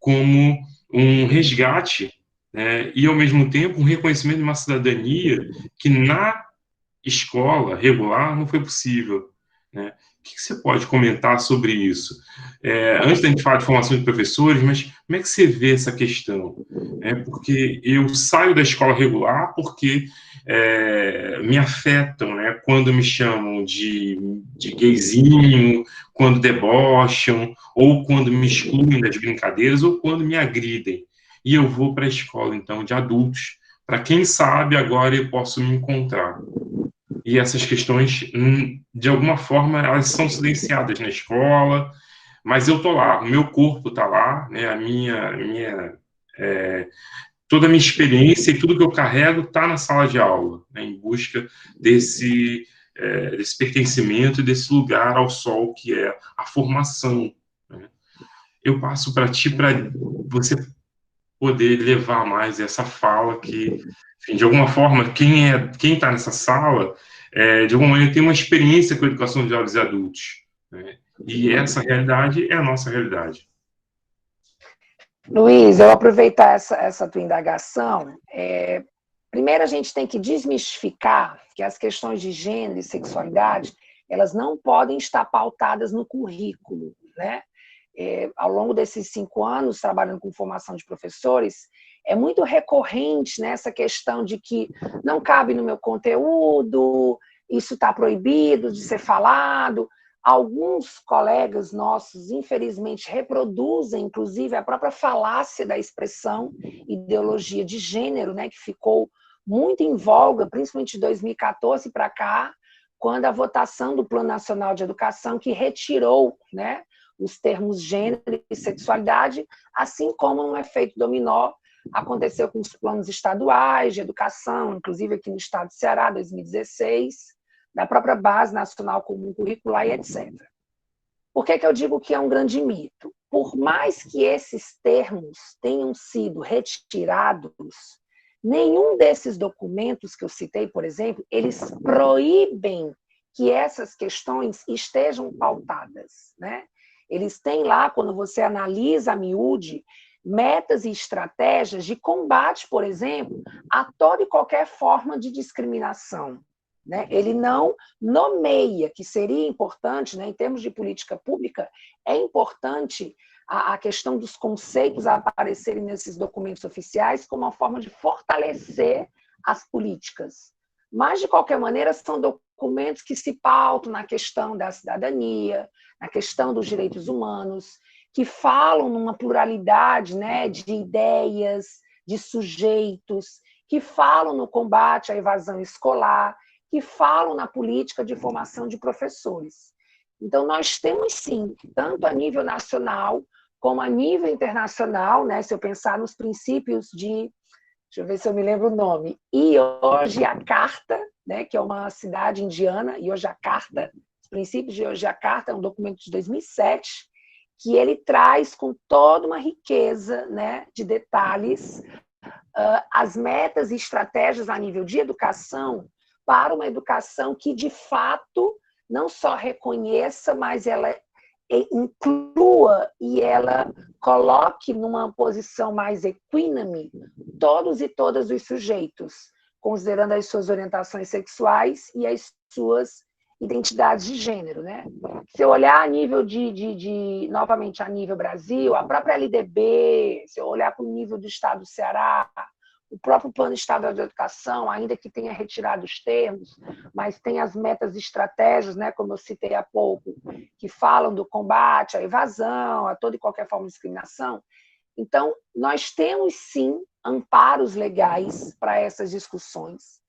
como um resgate, né, e, ao mesmo tempo, um reconhecimento de uma cidadania que, na escola regular, não foi possível, né? O que você pode comentar sobre isso? Antes da gente falar de formação de professores, mas como é que você vê essa questão? Porque eu saio da escola regular porque me afetam, né? Quando me chamam de gayzinho, quando debocham, ou quando me excluem das brincadeiras, ou quando me agridem. E eu vou para a escola, então, de adultos, para quem sabe agora eu posso me encontrar. E essas questões, de alguma forma, elas são silenciadas na escola, mas eu tô lá, o meu corpo tá lá, né? Toda a minha experiência e tudo que eu carrego tá na sala de aula, né? Em busca desse pertencimento e desse lugar ao sol que é a formação, né? Eu passo para ti para você poder levar mais essa fala que, enfim, de alguma forma, quem está nessa sala, de alguma maneira, tem uma experiência com a educação de jovens e adultos, né? E essa realidade é a nossa realidade. Luiz, eu aproveitar essa tua indagação. Primeiro, a gente tem que desmistificar que as questões de gênero e sexualidade, elas não podem estar pautadas no currículo, né? Ao longo desses 5 anos, trabalhando com formação de professores, é muito recorrente nessa questão de que não cabe no meu conteúdo, isso está proibido de ser falado. Alguns colegas nossos, infelizmente, reproduzem, inclusive, a própria falácia da expressão ideologia de gênero, né, que ficou muito em voga, principalmente de 2014 para cá, quando a votação do Plano Nacional de Educação, que retirou, né, os termos gênero e sexualidade, assim como um efeito dominó aconteceu com os planos estaduais de educação, inclusive aqui no estado do Ceará, 2016, da própria Base Nacional Comum Curricular e etc. Por que eu digo que é um grande mito? Por mais que esses termos tenham sido retirados, nenhum desses documentos que eu citei, por exemplo, eles proíbem que essas questões estejam pautadas, né? Eles têm lá, quando você analisa a miúde, metas e estratégias de combate, por exemplo, a toda e qualquer forma de discriminação, né? Ele não nomeia, que seria importante, né, em termos de política pública, é importante a questão dos conceitos aparecerem nesses documentos oficiais como uma forma de fortalecer as políticas. Mas, de qualquer maneira, são documentos que se pautam na questão da cidadania, na questão dos direitos humanos, que falam numa pluralidade, né, de ideias, de sujeitos, que falam no combate à evasão escolar, que falam na política de formação de professores. Então, nós temos, sim, tanto a nível nacional como a nível internacional, né, se eu pensar nos princípios de, deixa eu ver se eu me lembro o nome, Yogyakarta, né, que é uma cidade indiana, Yogyakarta, os princípios de Yogyakarta é um documento de 2007, que ele traz com toda uma riqueza, né, de detalhes as metas e estratégias a nível de educação para uma educação que, de fato, não só reconheça, mas ela inclua e ela coloque numa posição mais equínime todos e todas os sujeitos, considerando as suas orientações sexuais e as suas identidades de gênero, né? Se eu olhar a nível novamente a nível Brasil, a própria LDB, se eu olhar para o nível do estado do Ceará, o próprio Plano Estadual de Educação, ainda que tenha retirado os termos, mas tem as metas e estratégias, né, como eu citei há pouco, que falam do combate à evasão, a toda e qualquer forma de discriminação. Então, nós temos, sim, amparos legais para essas discussões.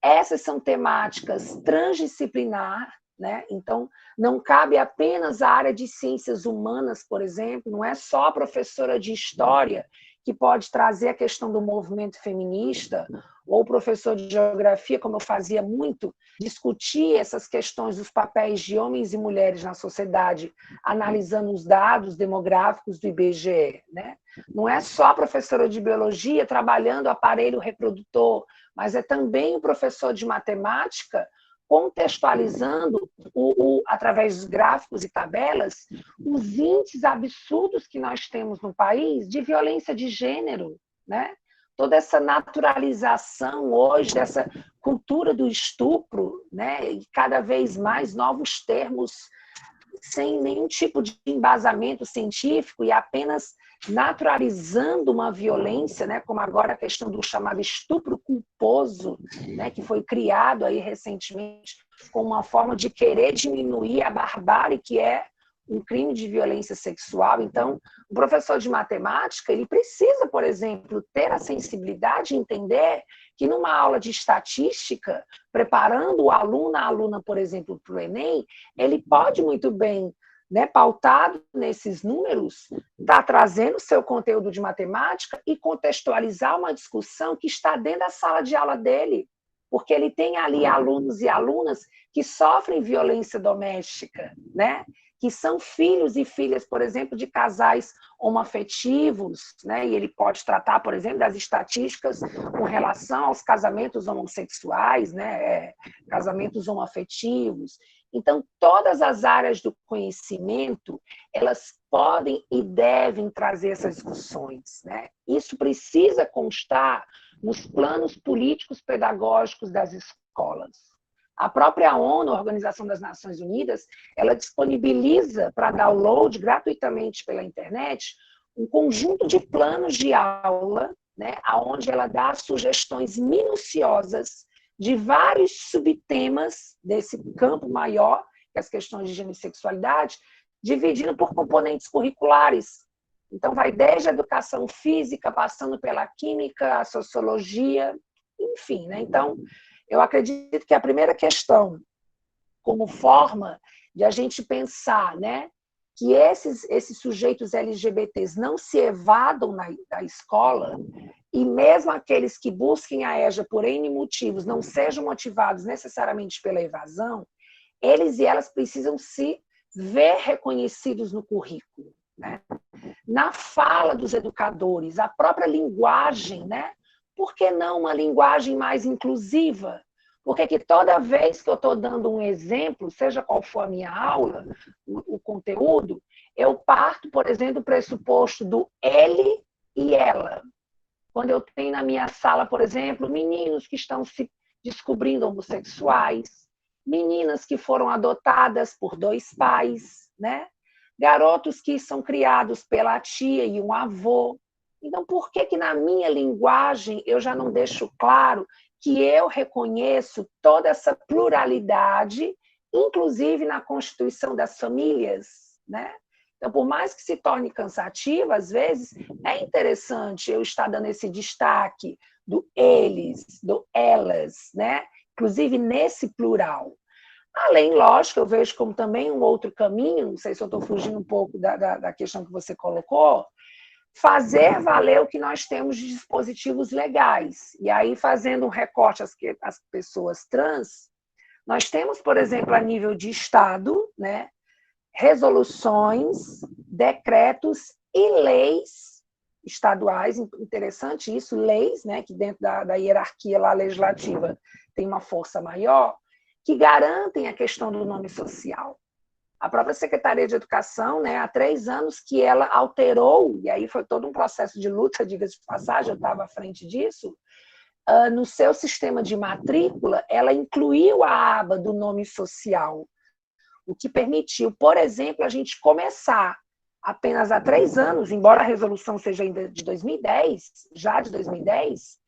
Essas são temáticas transdisciplinar, né? Então, não cabe apenas a área de ciências humanas, por exemplo, não é só a professora de história que pode trazer a questão do movimento feminista, ou o professor de geografia, como eu fazia muito, discutir essas questões dos papéis de homens e mulheres na sociedade, analisando os dados demográficos do IBGE, né? Não é só a professora de biologia trabalhando o aparelho reprodutor, mas é também o professor de matemática contextualizando, através dos gráficos e tabelas, os índices absurdos que nós temos no país de violência de gênero, né? Toda essa naturalização hoje dessa cultura do estupro, né? E cada vez mais novos termos sem nenhum tipo de embasamento científico e apenas naturalizando uma violência, né, como agora a questão do chamado estupro culposo, né, que foi criado aí recentemente como uma forma de querer diminuir a barbárie que é um crime de violência sexual. Então, o professor de matemática, ele precisa, por exemplo, ter a sensibilidade de entender que numa aula de estatística, preparando o aluno, a aluna, por exemplo, para o Enem, ele pode muito bem, né, pautado nesses números, estar trazendo o seu conteúdo de matemática e contextualizar uma discussão que está dentro da sala de aula dele, porque ele tem ali alunos e alunas que sofrem violência doméstica, né? Que são filhos e filhas, por exemplo, de casais homoafetivos, né? E ele pode tratar, por exemplo, das estatísticas com relação aos casamentos homossexuais, né? Casamentos homoafetivos. Então, todas as áreas do conhecimento, elas podem e devem trazer essas discussões, né? Isso precisa constar nos planos políticos pedagógicos das escolas. A própria ONU, a Organização das Nações Unidas, ela disponibiliza para download gratuitamente pela internet um conjunto de planos de aula, né, onde ela dá sugestões minuciosas de vários subtemas desse campo maior, que é as questões de gênero e sexualidade, dividindo por componentes curriculares. Então, vai desde a educação física, passando pela química, a sociologia, enfim, né? Então, eu acredito que a primeira questão, como forma de a gente pensar, né, que esses sujeitos LGBTs não se evadam da escola, e mesmo aqueles que busquem a EJA por N motivos não sejam motivados necessariamente pela evasão, eles e elas precisam se ver reconhecidos no currículo, né? Na fala dos educadores, a própria linguagem, né? Por que não uma linguagem mais inclusiva? Porque que toda vez que eu estou dando um exemplo, seja qual for a minha aula, o conteúdo, eu parto, por exemplo, do pressuposto do ele e ela. Quando eu tenho na minha sala, por exemplo, meninos que estão se descobrindo homossexuais, meninas que foram adotadas por 2 pais, né? Garotos que são criados pela tia e um avô. Então, por que na minha linguagem eu já não deixo claro que eu reconheço toda essa pluralidade, inclusive na constituição das famílias, né? Então, por mais que se torne cansativo, às vezes é interessante eu estar dando esse destaque do eles, do elas, né? Inclusive nesse plural. Além, lógico, eu vejo como também um outro caminho, não sei se eu estou fugindo um pouco da questão que você colocou, fazer valer o que nós temos de dispositivos legais. E aí, fazendo um recorte às pessoas trans, nós temos, por exemplo, a nível de Estado, né, resoluções, decretos e leis estaduais, interessante isso, leis, né, que dentro da hierarquia lá legislativa tem uma força maior, que garantem a questão do nome social. A própria Secretaria de Educação, né, há 3 anos que ela alterou, e aí foi todo um processo de luta, diga-se de passagem, eu estava à frente disso, no seu sistema de matrícula, ela incluiu a aba do nome social, o que permitiu, por exemplo, a gente começar apenas há 3 anos, embora a resolução seja ainda de 2010, já de 2010,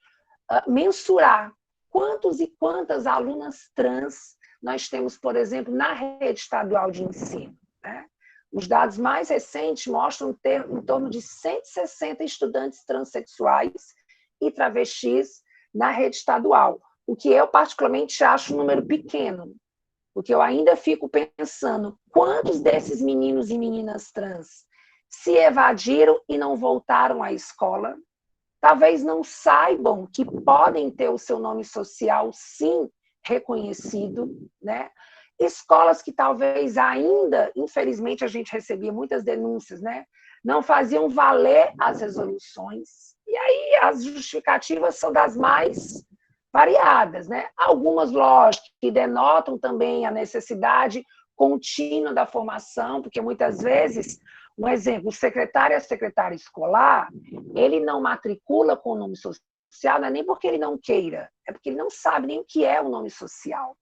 mensurar quantos e quantas alunas trans nós temos, por exemplo, na rede estadual de ensino, né? Os dados mais recentes mostram ter em torno de 160 estudantes transexuais e travestis na rede estadual, o que eu particularmente acho um número pequeno, porque eu ainda fico pensando quantos desses meninos e meninas trans se evadiram e não voltaram à escola, talvez não saibam que podem ter o seu nome social, sim, reconhecido, né? Escolas que talvez ainda, infelizmente, a gente recebia muitas denúncias, né? Não faziam valer as resoluções. E aí as justificativas são das mais variadas, né? Algumas, lógico, que denotam também a necessidade contínua da formação, porque muitas vezes, um exemplo, o secretário e a secretária escolar, ele não matricula com o nome social, não é nem porque ele não queira, é porque ele não sabe nem o que é o nome social,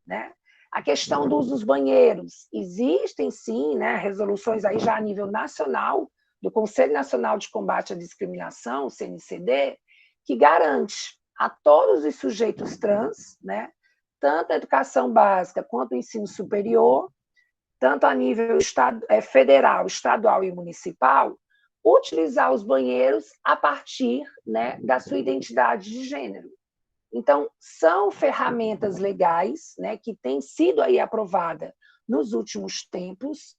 né? A questão do uso dos banheiros. Existem, sim, né, resoluções aí já a nível nacional, do Conselho Nacional de Combate à Discriminação, o CNCD, que garante a todos os sujeitos trans, né, tanto a educação básica quanto o ensino superior, tanto a nível federal, estadual e municipal, utilizar os banheiros a partir, né, da sua identidade de gênero. Então, são ferramentas legais, né, que têm sido aí aprovada nos últimos tempos.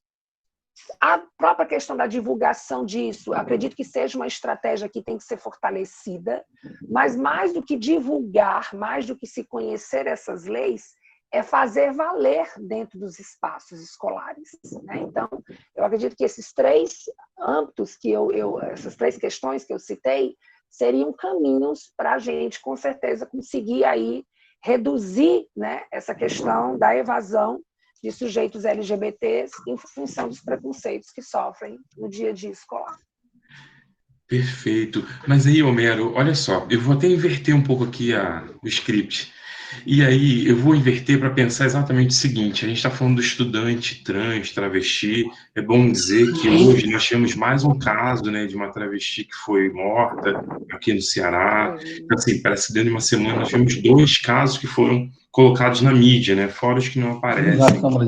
A própria questão da divulgação disso, acredito que seja uma estratégia que tem que ser fortalecida, mas mais do que divulgar, mais do que se conhecer essas leis, é fazer valer dentro dos espaços escolares, né? Então, eu acredito que esses três âmbitos essas três questões que eu citei, seriam caminhos para a gente, com certeza, conseguir aí reduzir, né, essa questão da evasão de sujeitos LGBTs em função dos preconceitos que sofrem no dia a dia escolar. Perfeito. Mas aí, Homero, olha só, eu vou até inverter um pouco aqui o script. E aí eu vou inverter para pensar exatamente o seguinte: a gente está falando do estudante trans, travesti. É bom dizer que hoje nós temos mais um caso, né, de uma travesti que foi morta aqui no Ceará. Então, assim, parece que dentro de uma semana nós tivemos 2 casos que foram colocados na mídia, né, fora os que não aparecem.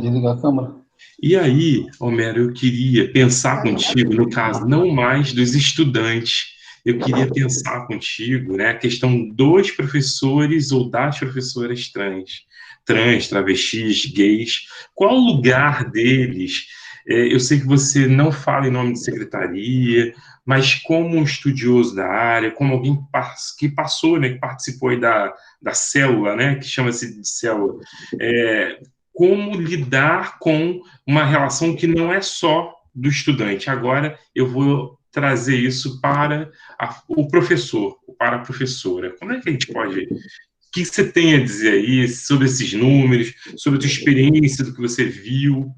Desliga a câmera. E aí, Homero, eu queria pensar contigo, no caso, não mais dos estudantes, eu queria pensar contigo, né, a questão dos professores ou das professoras trans, travestis, gays, qual o lugar deles? Eu sei que você não fala em nome de secretaria, mas como um estudioso da área, como alguém que passou, né, que participou aí da célula, né, que chama-se de célula, como lidar com uma relação que não é só do estudante. Agora eu vou trazer isso para o professor, para a professora. Como é que a gente pode... O que você tem a dizer aí sobre esses números, sobre a tua experiência, do que você viu?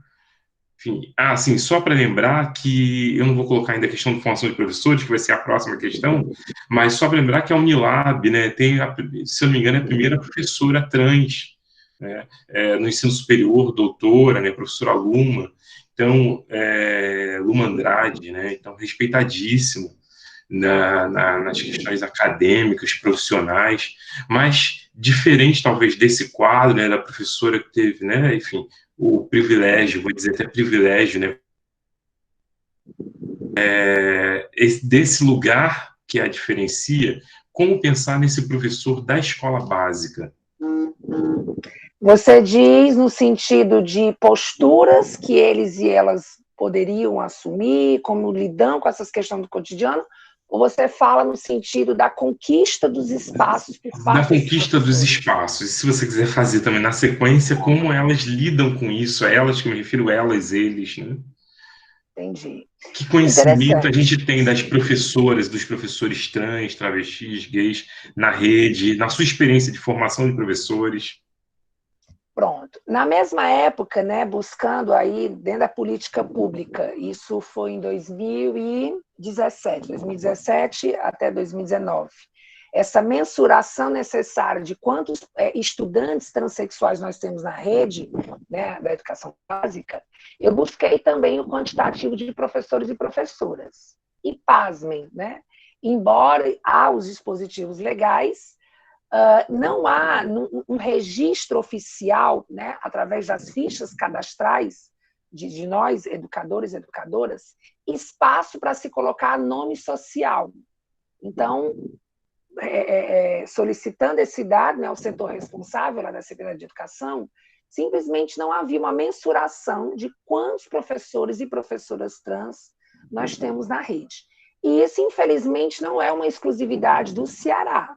Enfim, assim, só para lembrar que eu não vou colocar ainda a questão de formação de professores, que vai ser a próxima questão, mas só para lembrar que a Unilab, né, tem, se eu não me engano, a primeira professora trans, né, no ensino superior, doutora, né, professora Luma, então, Luma Andrade, né, então, respeitadíssimo nas questões acadêmicas, profissionais, mas diferente, talvez, desse quadro, né, da professora que teve, né, enfim, o privilégio, vou dizer até privilégio, né, desse lugar que a diferencia, como pensar nesse professor da escola básica? Você diz no sentido de posturas que eles e elas poderiam assumir, como lidam com essas questões do cotidiano, ou você fala no sentido da conquista dos espaços por parte da conquista dos espaços. E se você quiser fazer também na sequência, como elas lidam com isso, elas, que eu me refiro, elas, eles, né? Entendi. Que conhecimento a gente tem das professoras, dos professores trans, travestis, gays, na rede, na sua experiência de formação de professores? Pronto. Na mesma época, né, buscando aí dentro da política pública, isso foi em 2017 até 2019, essa mensuração necessária de quantos estudantes transexuais nós temos na rede, né, da educação básica, eu busquei também o quantitativo de professores e professoras. E pasmem, né, embora há os dispositivos legais, não há um registro oficial, né, através das fichas cadastrais de nós, educadores e educadoras, espaço para se colocar nome social. Então, solicitando esse dado, né, ao setor responsável lá da Secretaria de Educação, simplesmente não havia uma mensuração de quantos professores e professoras trans nós temos na rede. E isso, infelizmente, não é uma exclusividade do Ceará.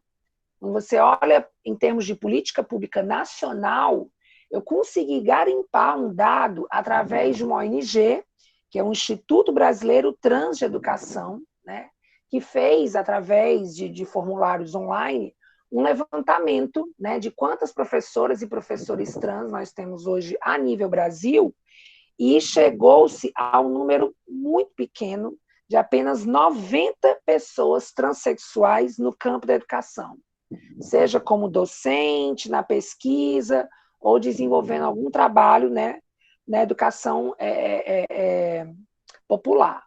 Quando você olha em termos de política pública nacional, eu consegui garimpar um dado através de uma ONG, que é o Instituto Brasileiro Trans de Educação, né, que fez, através de formulários online, um levantamento, né, de quantas professoras e professores trans nós temos hoje a nível Brasil, e chegou-se a um número muito pequeno de apenas 90 pessoas transexuais no campo da educação, seja como docente, na pesquisa, ou desenvolvendo algum trabalho, né, na educação popular.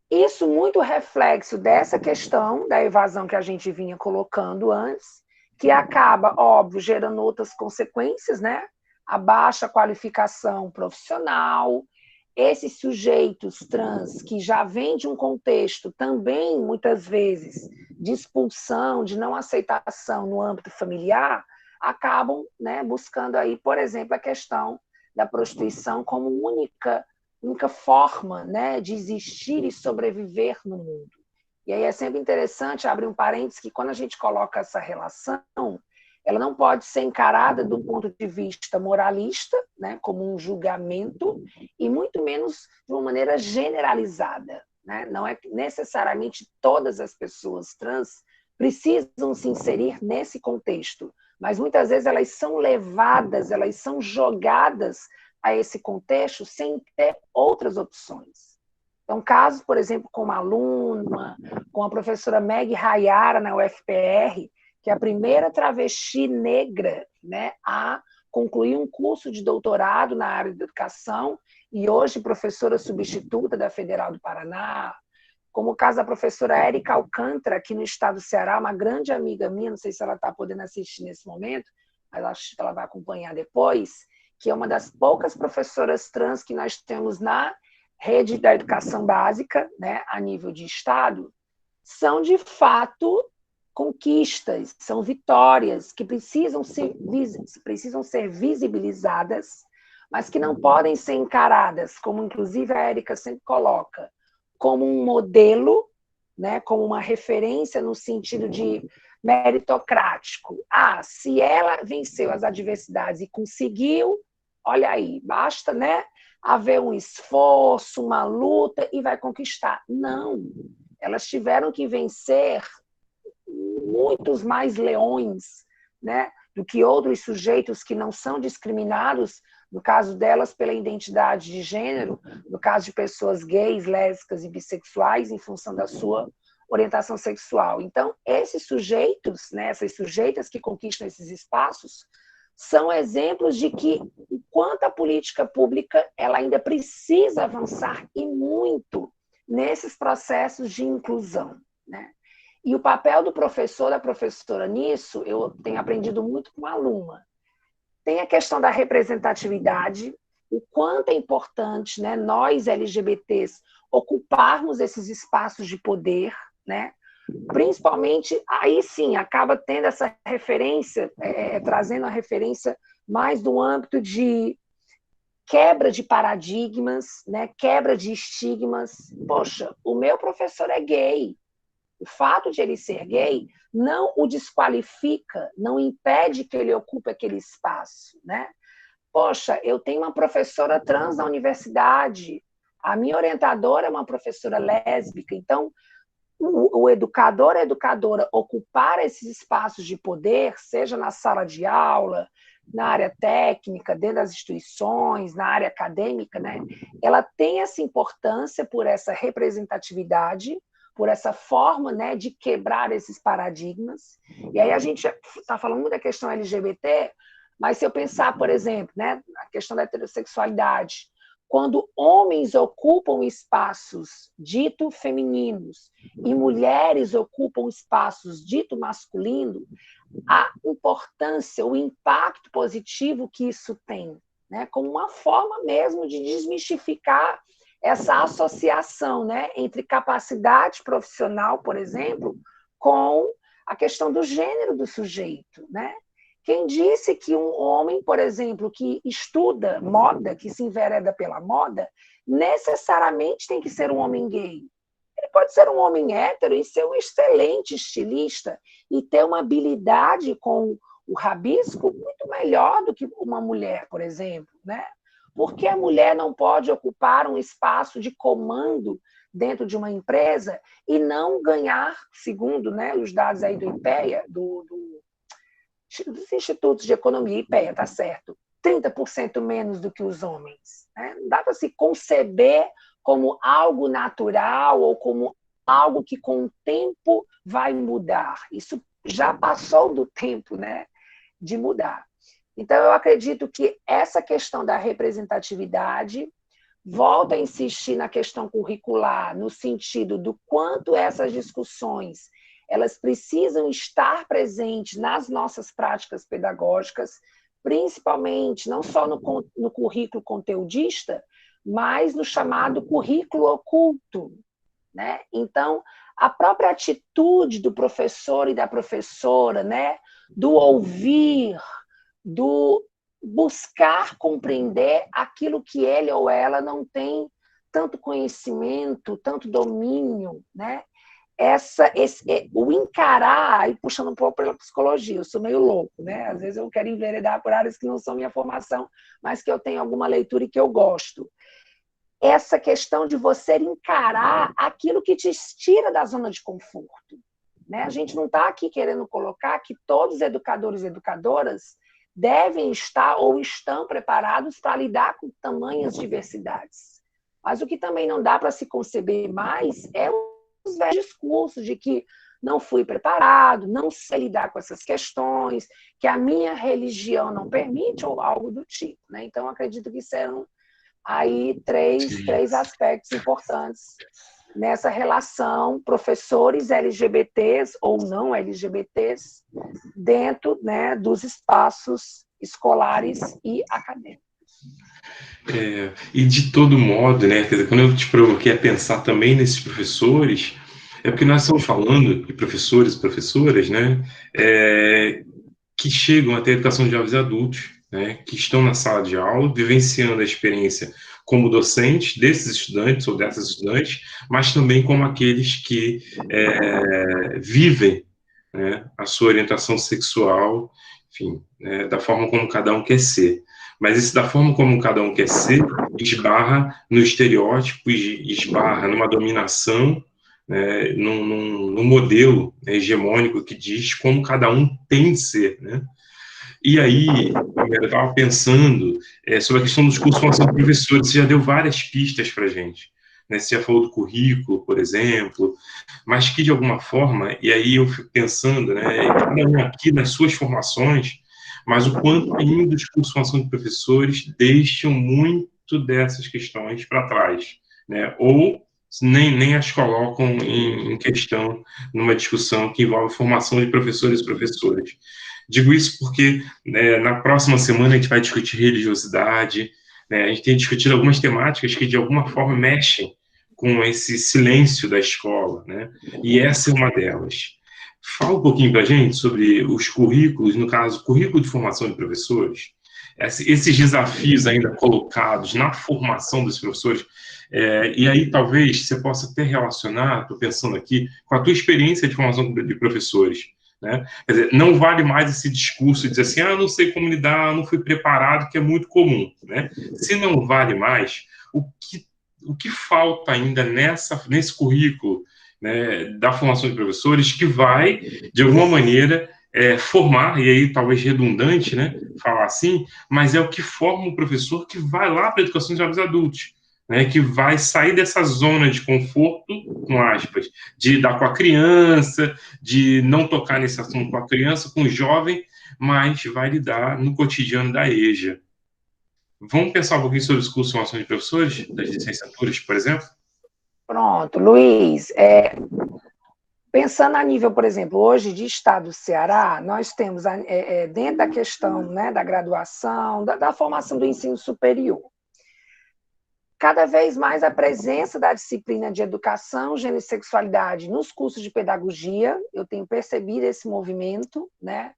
Isso muito reflexo dessa questão da evasão que a gente vinha colocando antes, que acaba, óbvio, gerando outras consequências, né? A baixa qualificação profissional, esses sujeitos trans que já vêm de um contexto também, muitas vezes, de expulsão, de não aceitação no âmbito familiar, acabam, né, buscando aí, por exemplo, a questão da prostituição como única forma, né, de existir e sobreviver no mundo. E aí é sempre interessante abrir um parênteses que quando a gente coloca essa relação, ela não pode ser encarada de um ponto de vista moralista, né, como um julgamento, e muito menos de uma maneira generalizada, né? Não é que necessariamente todas as pessoas trans precisam se inserir nesse contexto, mas muitas vezes elas são levadas, elas são jogadas a esse contexto sem ter outras opções. Então, casos, por exemplo, com uma aluna, com a professora Meg Rayara na UFPR, que é a primeira travesti negra, né, a concluir um curso de doutorado na área de educação e hoje professora substituta da Federal do Paraná, como o caso da professora Érica Alcântara, aqui no estado do Ceará, uma grande amiga minha, não sei se ela está podendo assistir nesse momento, mas acho que ela vai acompanhar depois, que é uma das poucas professoras trans que nós temos na rede da educação básica, né, a nível de estado, são de fato conquistas, são vitórias que precisam ser visibilizadas, mas que não podem ser encaradas, como inclusive a Érica sempre coloca, como um modelo, né, como uma referência no sentido de meritocrático. Ah, se ela venceu as adversidades e conseguiu, olha aí, basta, né, haver um esforço, uma luta e vai conquistar. Não, elas tiveram que vencer muitos mais leões, né, do que outros sujeitos que não são discriminados, no caso delas pela identidade de gênero, no caso de pessoas gays, lésbicas e bissexuais, em função da sua orientação sexual. Então, esses sujeitos, né, essas sujeitas que conquistam esses espaços, são exemplos de que, enquanto a política pública ela ainda precisa avançar e muito nesses processos de inclusão, né? E o papel do professor, da professora nisso, eu tenho aprendido muito com a aluna. Tem a questão da representatividade, o quanto é importante, né, nós LGBTs ocuparmos esses espaços de poder, né? Principalmente, aí sim, acaba tendo essa referência, trazendo a referência mais do âmbito de quebra de paradigmas, né? Quebra de estigmas. Poxa, o meu professor é gay. O fato de ele ser gay não o desqualifica, não impede que ele ocupe aquele espaço, né? Poxa, eu tenho uma professora trans na universidade, a minha orientadora é uma professora lésbica, então o educador, a educadora ocupar esses espaços de poder, seja na sala de aula, na área técnica, dentro das instituições, na área acadêmica, né? Ela tem essa importância por essa representatividade, por essa forma, né, de quebrar esses paradigmas. E aí a gente está falando muito da questão LGBT, mas se eu pensar, por exemplo, né, a questão da heterossexualidade, quando homens ocupam espaços dito femininos e mulheres ocupam espaços dito masculinos, a importância, o impacto positivo que isso tem, né? Como uma forma mesmo de desmistificar essa associação, né, entre capacidade profissional, por exemplo, com a questão do gênero do sujeito, né? Quem disse que um homem, por exemplo, que estuda moda, que se envereda pela moda, necessariamente tem que ser um homem gay? Ele pode ser um homem hétero e ser um excelente estilista e ter uma habilidade com o rabisco muito melhor do que uma mulher, por exemplo, né? Por que a mulher não pode ocupar um espaço de comando dentro de uma empresa e não ganhar, segundo, né, os dados aí do IPEA, dos Institutos de Economia, IPEA, tá certo, 30% menos do que os homens, né? Não dá para se conceber como algo natural ou como algo que com o tempo vai mudar. Isso já passou do tempo, né, de mudar. Então, eu acredito que essa questão da representatividade volta a insistir na questão curricular, no sentido do quanto essas discussões elas precisam estar presentes nas nossas práticas pedagógicas, principalmente não só no currículo conteudista, mas no chamado currículo oculto, né? Então, a própria atitude do professor e da professora, né, do ouvir, do buscar compreender aquilo que ele ou ela não tem tanto conhecimento, tanto domínio, né? O encarar, aí puxando um pouco pela psicologia, eu sou meio louco, né? Às vezes eu quero enveredar por áreas que não são minha formação, mas que eu tenho alguma leitura e que eu gosto. Essa questão de você encarar aquilo que te tira da zona de conforto, né? A gente não está aqui querendo colocar que todos os educadores e educadoras devem estar ou estão preparados para lidar com tamanhas diversidades. Mas o que também não dá para se conceber mais é os velhos discursos de que não fui preparado, não sei lidar com essas questões, que a minha religião não permite, ou algo do tipo, né? Então, acredito que serão aí três aspectos importantes nessa relação professores LGBTs ou não LGBTs dentro, né, dos espaços escolares e acadêmicos. E de todo modo, né, quer dizer, quando eu te provoquei a pensar também nesses professores, é porque nós estamos falando de professores e professoras, né, que chegam até a educação de jovens e adultos, né, que estão na sala de aula, vivenciando a experiência como docentes desses estudantes ou dessas estudantes, mas também como aqueles que vivem, né, a sua orientação sexual, enfim, né, da forma como cada um quer ser. Mas isso da forma como cada um quer ser esbarra no estereótipo, esbarra numa dominação, né, num modelo, né, hegemônico que diz como cada um tem de ser, né? E aí, eu estava pensando sobre a questão dos cursos de formação de professores. Você já deu várias pistas para a gente, né? Você já falou do currículo, por exemplo, mas que de alguma forma, e aí eu fico pensando, né, cada um aqui nas suas formações, mas o quanto ainda os cursos de formação de professores deixam muito dessas questões para trás, né? Ou nem as colocam em questão numa discussão que envolve formação de professores e professoras. Digo isso porque na próxima semana a gente vai discutir religiosidade, né? A gente tem discutido algumas temáticas que de alguma forma mexem com esse silêncio da escola, né? E essa é uma delas. Fala um pouquinho para a gente sobre os currículos, no caso, currículo de formação de professores, esses desafios ainda colocados na formação dos professores, e aí talvez você possa até relacionar, estou pensando aqui, com a tua experiência de formação de professores, né? Quer dizer, não vale mais esse discurso de dizer assim, não sei como lidar, não fui preparado, que é muito comum, né? Se não vale mais, o que falta ainda nesse currículo, né, da formação de professores que vai, de alguma maneira, formar, e aí talvez redundante, né, falar assim, mas é o que forma o professor que vai lá para a educação de jovens adultos, né, que vai sair dessa zona de conforto, com aspas, de lidar com a criança, de não tocar nesse assunto com a criança, com o jovem, mas vai lidar no cotidiano da EJA. Vamos pensar um pouquinho sobre os cursos de formação de professores, das licenciaturas, por exemplo? Pronto, Luiz. Pensando a nível, por exemplo, hoje de estado do Ceará, nós temos, dentro da questão, né, da graduação, da formação do ensino superior, cada vez mais a presença da disciplina de educação, gênero e sexualidade nos cursos de pedagogia, eu tenho percebido esse movimento, né?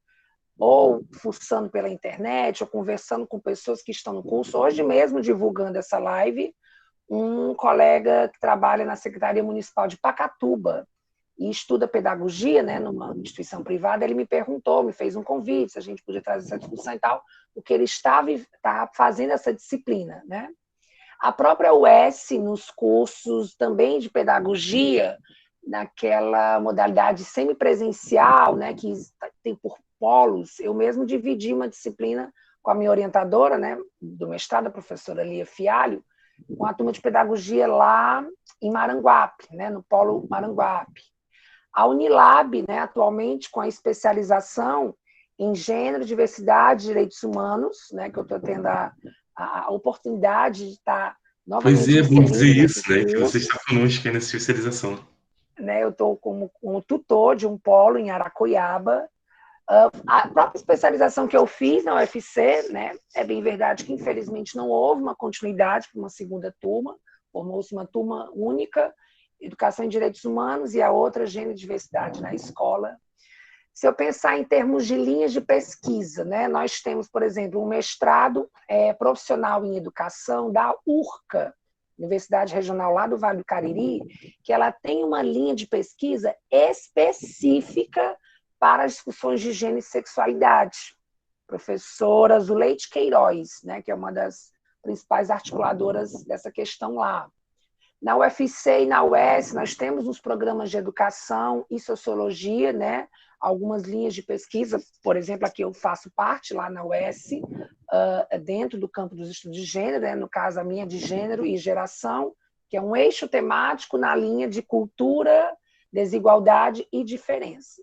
Ou fuçando pela internet, ou conversando com pessoas que estão no curso, hoje mesmo divulgando essa live, um colega que trabalha na Secretaria Municipal de Pacatuba e estuda pedagogia, né, numa instituição privada, ele me perguntou, me fez um convite, se a gente podia trazer essa discussão e tal, porque ele está fazendo essa disciplina, né? A própria UES, nos cursos também de pedagogia, naquela modalidade semipresencial, né, que tem por polos, eu mesmo dividi uma disciplina com a minha orientadora, né, do mestrado, a professora Lia Fialho, com a turma de pedagogia lá em Maranguape, né, no polo Maranguape. A Unilab, né, atualmente, com a especialização em gênero, diversidade e direitos humanos, né, que eu estou tendo a oportunidade de estar novamente Pois é, bom dizer inserida isso, nesses né? Que você cursos. está conosco aí nessa especialização. Né, eu estou como tutor de um polo em Aracoiaba. A própria especialização que eu fiz na UFC, né, é bem verdade que, infelizmente, não houve uma continuidade para uma segunda turma, formou-se uma turma única, Educação em Direitos Humanos, e a outra, Gênero e Diversidade na escola. Se eu pensar em termos de linhas de pesquisa, né, nós temos, por exemplo, um mestrado profissional em educação da URCA, Universidade Regional lá do Vale do Cariri, que ela tem uma linha de pesquisa específica para as discussões de gênero e sexualidade. Professora Zuleide Queiroz, né, que é uma das principais articuladoras dessa questão lá. Na UFC e na UES, nós temos os programas de educação e sociologia, né? Algumas linhas de pesquisa, por exemplo, aqui eu faço parte lá na UES, dentro do campo dos estudos de gênero, né? No caso a minha de gênero e geração, que é um eixo temático na linha de cultura, desigualdade e diferença.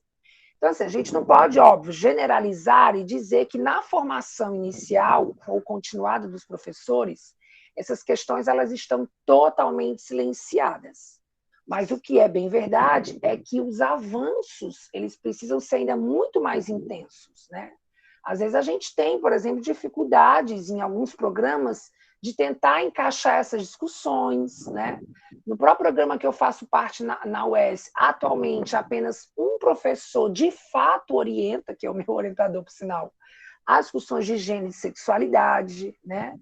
Então, assim, a gente não pode, óbvio, generalizar e dizer que na formação inicial ou continuada dos professores, essas questões elas estão totalmente silenciadas. Mas o que é bem verdade é que os avanços eles precisam ser ainda muito mais intensos, né? Às vezes a gente tem, por exemplo, dificuldades em alguns programas de tentar encaixar essas discussões, né? No próprio programa que eu faço parte na UES, atualmente apenas um professor de fato orienta, que é o meu orientador, por sinal, as discussões de gênero e sexualidade, né?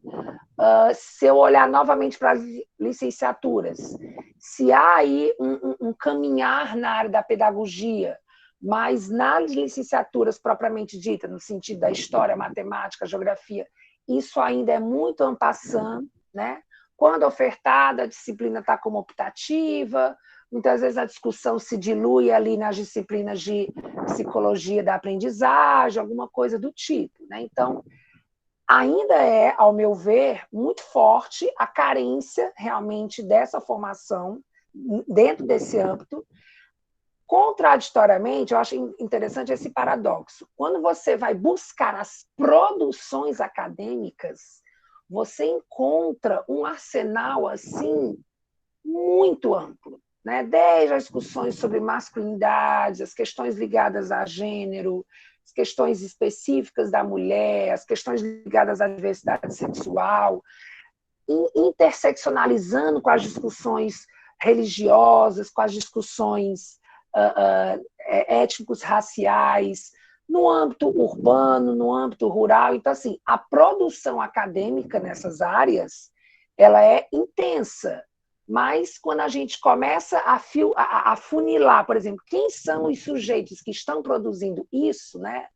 Se eu olhar novamente para as licenciaturas, se há aí um caminhar na área da pedagogia, mas nas licenciaturas propriamente dita, no sentido da história, matemática, geografia, isso ainda é muito en passant, né? Quando ofertada, a disciplina está como optativa, muitas vezes a discussão se dilui ali nas disciplinas de psicologia da aprendizagem, alguma coisa do tipo, né? Então, ainda é, ao meu ver, muito forte a carência realmente dessa formação dentro desse âmbito. Contraditoriamente, eu acho interessante esse paradoxo. Quando você vai buscar as produções acadêmicas, você encontra um arsenal assim muito amplo, né? Desde as discussões sobre masculinidade, as questões ligadas a gênero, as questões específicas da mulher, as questões ligadas à diversidade sexual, interseccionalizando com as discussões religiosas, com as discussões étnicos, raciais, no âmbito urbano, no âmbito rural. Então, assim, a produção acadêmica nessas áreas, ela é intensa, mas quando a gente começa a funilar, por exemplo, quem são os sujeitos que estão produzindo isso, né?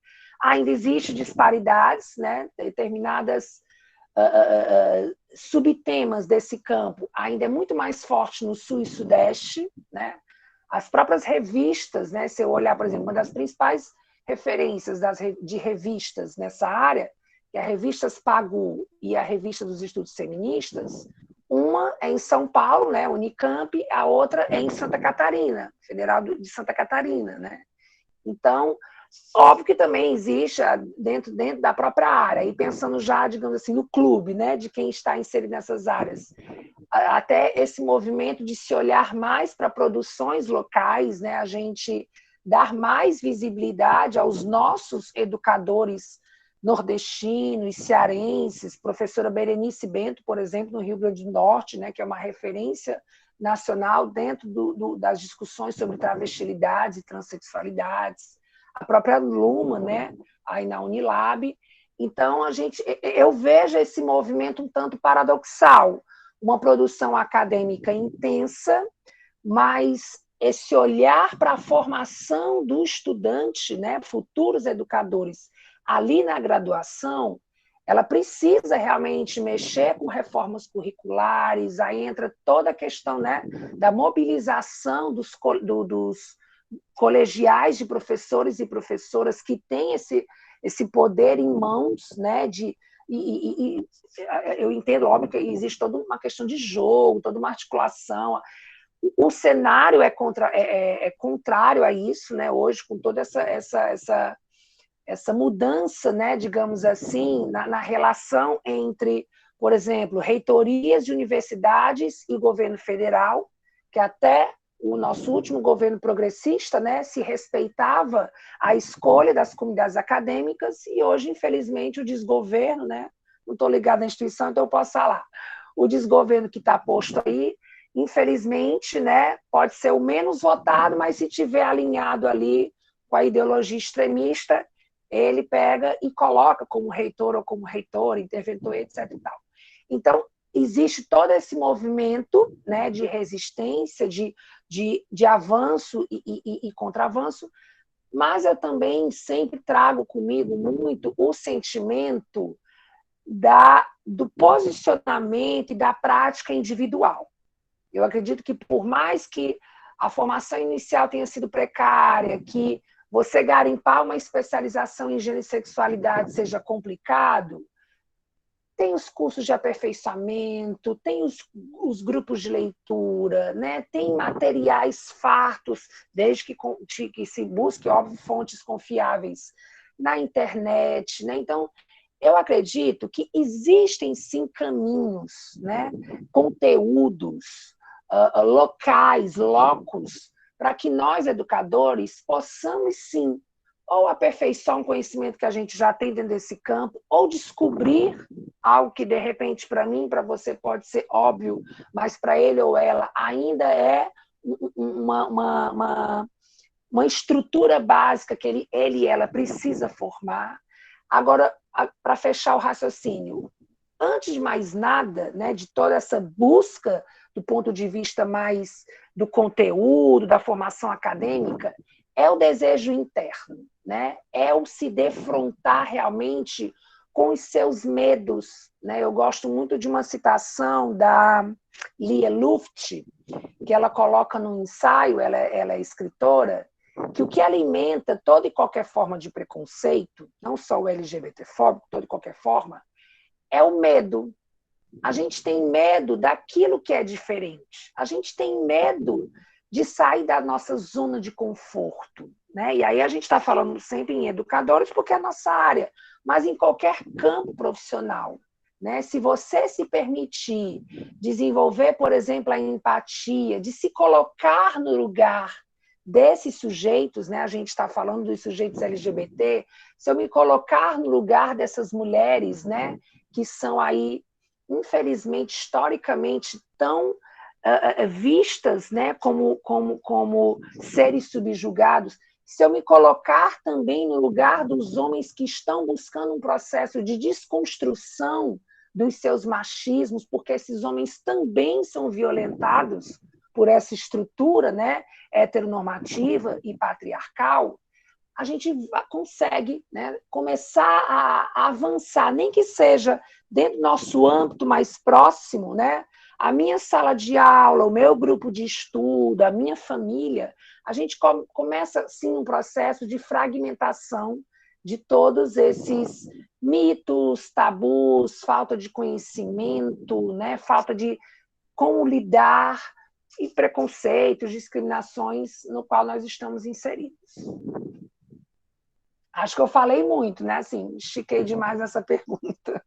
Ainda existe disparidades, né? Determinadas subtemas desse campo ainda é muito mais forte no Sul e Sudeste, né? As próprias revistas, né? Se eu olhar, por exemplo, uma das principais referências de revistas nessa área, que é a revista Pagu e a revista dos Estudos Feministas, uma é em São Paulo, né? Unicamp, a outra é em Santa Catarina, Federal de Santa Catarina, né? Então, óbvio que também existe dentro da própria área, e pensando já, digamos assim, no clube, né, de quem está inserido nessas áreas, até esse movimento de se olhar mais para produções locais, né? A gente dar mais visibilidade aos nossos educadores nordestinos, cearenses, professora Berenice Bento, por exemplo, no Rio Grande do Norte, né, que é uma referência nacional dentro das discussões sobre travestilidades e transexualidades, a própria Luma, né, aí na Unilab. Então, eu vejo esse movimento um tanto paradoxal, uma produção acadêmica intensa, mas esse olhar para a formação do estudante, né, futuros educadores, ali na graduação, ela precisa realmente mexer com reformas curriculares, aí entra toda a questão, né, da mobilização dos colegiais de professores e professoras que têm esse poder em mãos, né, eu entendo, óbvio, que existe toda uma questão de jogo, toda uma articulação. O cenário é contrário a isso, né, hoje, com toda essa mudança, né, digamos assim, na relação entre, por exemplo, reitorias de universidades e governo federal, que até o nosso último governo progressista, né, se respeitava a escolha das comunidades acadêmicas, e hoje, infelizmente, o desgoverno, né, não estou ligado à instituição, então eu posso falar, o desgoverno que está posto aí, infelizmente, né, pode ser o menos votado, mas se tiver alinhado ali com a ideologia extremista, ele pega e coloca como reitor ou como reitor, interventor, etc. E tal. Então, existe todo esse movimento, né, de resistência, de avanço e contraavanço, mas eu também sempre trago comigo muito o sentimento do posicionamento e da prática individual. Eu acredito que, por mais que a formação inicial tenha sido precária, que você garimpar uma especialização em gênero e sexualidade seja complicado, tem os cursos de aperfeiçoamento, tem os grupos de leitura, né? Tem materiais fartos, desde que se busque, óbvio, fontes confiáveis na internet, né? Então, eu acredito que existem, sim, caminhos, né? Conteúdos, locais, locos, para que nós, educadores, possamos, sim, ou aperfeiçoar um conhecimento que a gente já tem dentro desse campo, ou descobrir algo que, de repente, para mim, para você pode ser óbvio, mas para ele ou ela ainda é uma estrutura básica que ele e ela precisa formar. Agora, para fechar o raciocínio, antes de mais nada, né, de toda essa busca do ponto de vista mais do conteúdo, da formação acadêmica, é o desejo interno, né? É o se defrontar realmente com os seus medos, né? Eu gosto muito de uma citação da Lia Luft, que ela coloca no ensaio, ela é escritora, que o que alimenta toda e qualquer forma de preconceito, não só o LGBTfóbico, toda e qualquer forma, é o medo. A gente tem medo daquilo que é diferente. A gente tem medo de sair da nossa zona de conforto, né? E aí a gente está falando sempre em educadores, porque é a nossa área, mas em qualquer campo profissional, né? Se você se permitir desenvolver, por exemplo, a empatia, de se colocar no lugar desses sujeitos, né? A gente está falando dos sujeitos LGBT, se eu me colocar no lugar dessas mulheres, né? Que são aí, infelizmente, historicamente, tão vistas, né, como seres subjugados, se eu me colocar também no lugar dos homens que estão buscando um processo de desconstrução dos seus machismos, porque esses homens também são violentados por essa estrutura, né, heteronormativa e patriarcal, a gente consegue, né, começar a avançar, nem que seja dentro do nosso âmbito mais próximo, né? A minha sala de aula, o meu grupo de estudo, a minha família, a gente começa, sim, um processo de fragmentação de todos esses mitos, tabus, falta de conhecimento, né? Falta de como lidar e preconceitos, discriminações no qual nós estamos inseridos. Acho que eu falei muito, né? Assim, estiquei demais essa pergunta.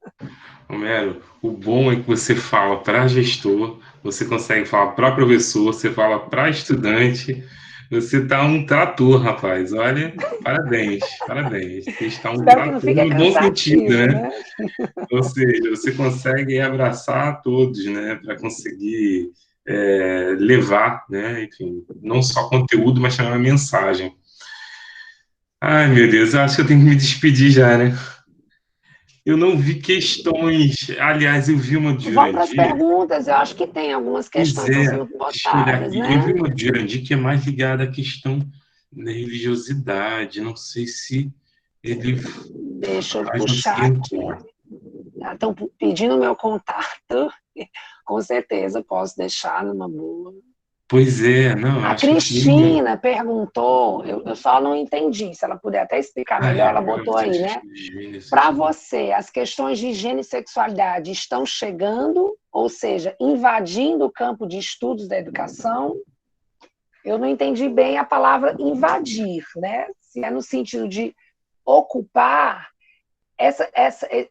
Romero, o bom é que você fala para gestor, você consegue falar para professor, você fala para estudante. Você está um trator, rapaz. Olha, parabéns, parabéns. Você está um Espero que não trator fique no bom sentido, cansativo, né? né? Ou seja, você consegue abraçar todos, né? Para conseguir levar, né? Enfim, não só conteúdo, mas também uma mensagem. Ai, meu Deus, eu acho que eu tenho que me despedir já, né? Eu não vi questões. Aliás, eu vi uma de Vamos para as Jurandir. perguntas. Eu acho que tem algumas Pois questões que estão é, sendo deixa eu olhar botadas, aqui. Eu vi né? uma de Jurandir que é mais ligada à questão da religiosidade. Não sei se ele Deixa eu faz no puxar aqui. centro. Estão pedindo meu contato. Com certeza posso deixar numa boa. Pois é, não, A acho que eu tenho. Cristina perguntou, eu só não entendi. Se ela puder até explicar Ah, melhor, é, ela para botou aí, vocês né? higiene Para sexual. você, as questões de higiene e sexualidade estão chegando, ou seja, invadindo o campo de estudos da educação? Eu não entendi bem a palavra invadir, né? Se é no sentido de ocupar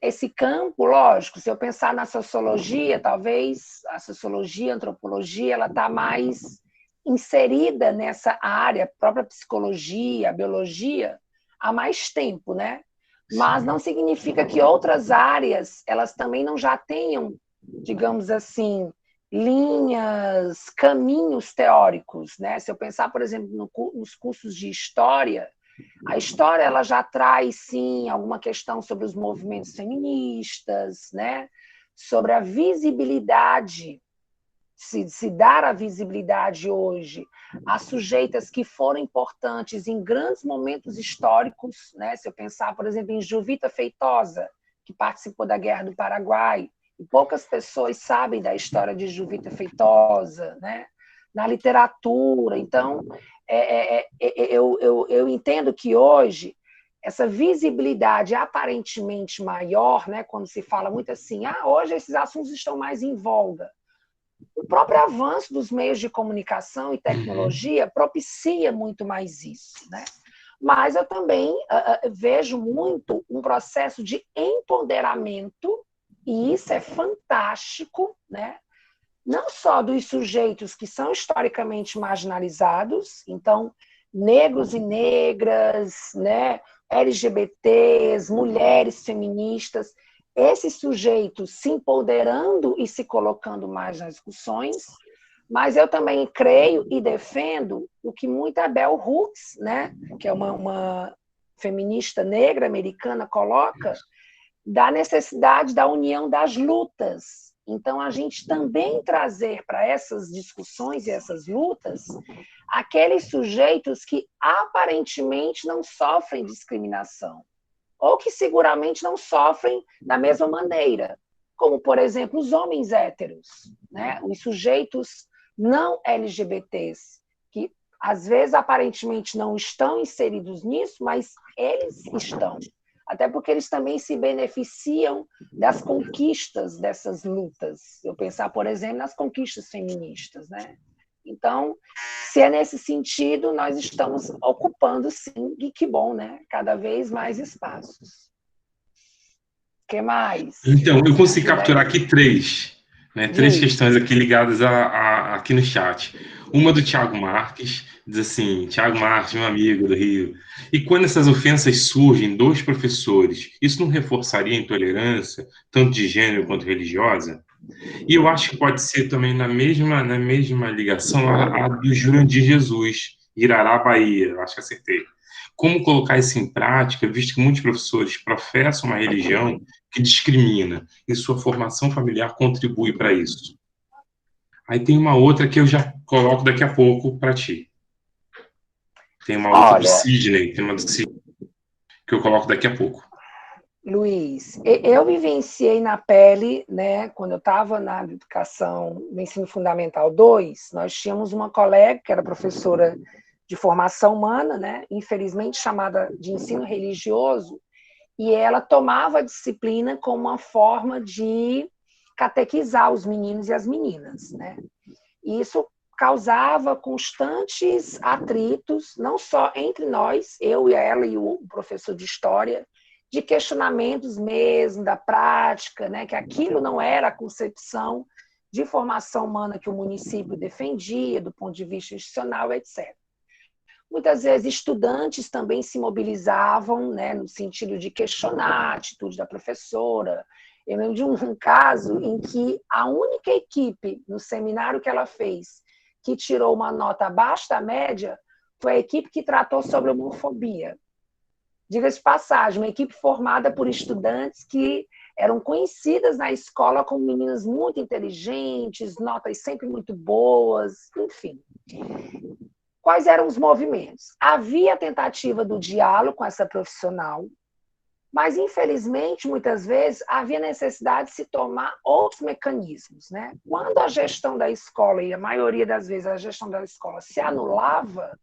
esse campo, lógico, se eu pensar na sociologia, talvez a sociologia, a antropologia, ela está mais inserida nessa área, a própria psicologia, a biologia, há mais tempo, né? Mas Sim, não significa que outras áreas, elas também não já tenham, digamos assim, linhas, caminhos teóricos, né? Se eu pensar, por exemplo, nos cursos de história, a história ela já traz, sim, alguma questão sobre os movimentos feministas, né? Sobre a visibilidade, se dar a visibilidade hoje a sujeitas que foram importantes em grandes momentos históricos, né? Se eu pensar, por exemplo, em Juvita Feitosa, que participou da Guerra do Paraguai, e poucas pessoas sabem da história de Juvita Feitosa, né? Na literatura. Então, eu entendo que hoje essa visibilidade aparentemente maior, né, quando se fala muito assim, hoje esses assuntos estão mais em voga. O próprio avanço dos meios de comunicação e uhum, tecnologia propicia muito mais isso, né? Mas eu também vejo muito um processo de empoderamento, e isso é fantástico, né? Não só dos sujeitos que são historicamente marginalizados, então, negros e negras, né, LGBTs, mulheres feministas, esses sujeitos se empoderando e se colocando mais nas discussões, mas eu também creio e defendo o que muito a Bell Hooks, né, que é uma feminista negra americana, coloca, da necessidade da união das lutas. Então, a gente também trazer para essas discussões e essas lutas aqueles sujeitos que aparentemente não sofrem discriminação, ou que seguramente não sofrem da mesma maneira, como, por exemplo, os homens héteros, né? Os sujeitos não LGBTs, que às vezes aparentemente não estão inseridos nisso, mas eles estão. Até porque eles também se beneficiam das conquistas dessas lutas. Eu pensar, por exemplo, nas conquistas feministas, né? Então, se é nesse sentido, nós estamos ocupando, sim, e que bom, né? Cada vez mais espaços. O que mais? então, eu consegui Ajuda capturar aí. aqui três, né? Três Diz. questões aqui ligadas aqui no chat. Uma do Thiago Marques, diz assim: Thiago Marques, meu amigo do Rio. E quando essas ofensas surgem dos professores, isso não reforçaria a intolerância, tanto de gênero quanto religiosa? E eu acho que pode ser também na mesma ligação a do Jurandir Jesus, Irará, Bahia, acho que acertei. Como colocar isso em prática, visto que muitos professores professam uma religião que discrimina e sua formação familiar contribui para isso? Aí tem uma outra que eu já coloco daqui a pouco para ti. Tem uma outra do Olha, Sidney, tem uma do Sidney que eu coloco daqui a pouco. Luiz, eu vivenciei na pele, né, quando eu estava na educação, no ensino fundamental 2, nós tínhamos uma colega que era professora de formação humana, né, infelizmente chamada de ensino religioso, e ela tomava a disciplina como uma forma de catequizar os meninos e as meninas, né? E isso causava constantes atritos, não só entre nós, eu e ela e o professor de história, de questionamentos mesmo, da prática, né, que aquilo não era a concepção de formação humana que o município defendia, do ponto de vista institucional, etc. Muitas vezes estudantes também se mobilizavam, né, no sentido de questionar a atitude da professora. Eu lembro de um caso em que a única equipe no seminário que ela fez que tirou uma nota abaixo da média foi a equipe que tratou sobre homofobia. Diga-se de passagem, uma equipe formada por estudantes que eram conhecidas na escola como meninas muito inteligentes, notas sempre muito boas, enfim. Quais eram os movimentos? Havia a tentativa do diálogo com essa profissional, mas, infelizmente, muitas vezes, havia necessidade de se tomar outros mecanismos, né? Quando a gestão da escola, e a maioria das vezes a gestão da escola se anulava,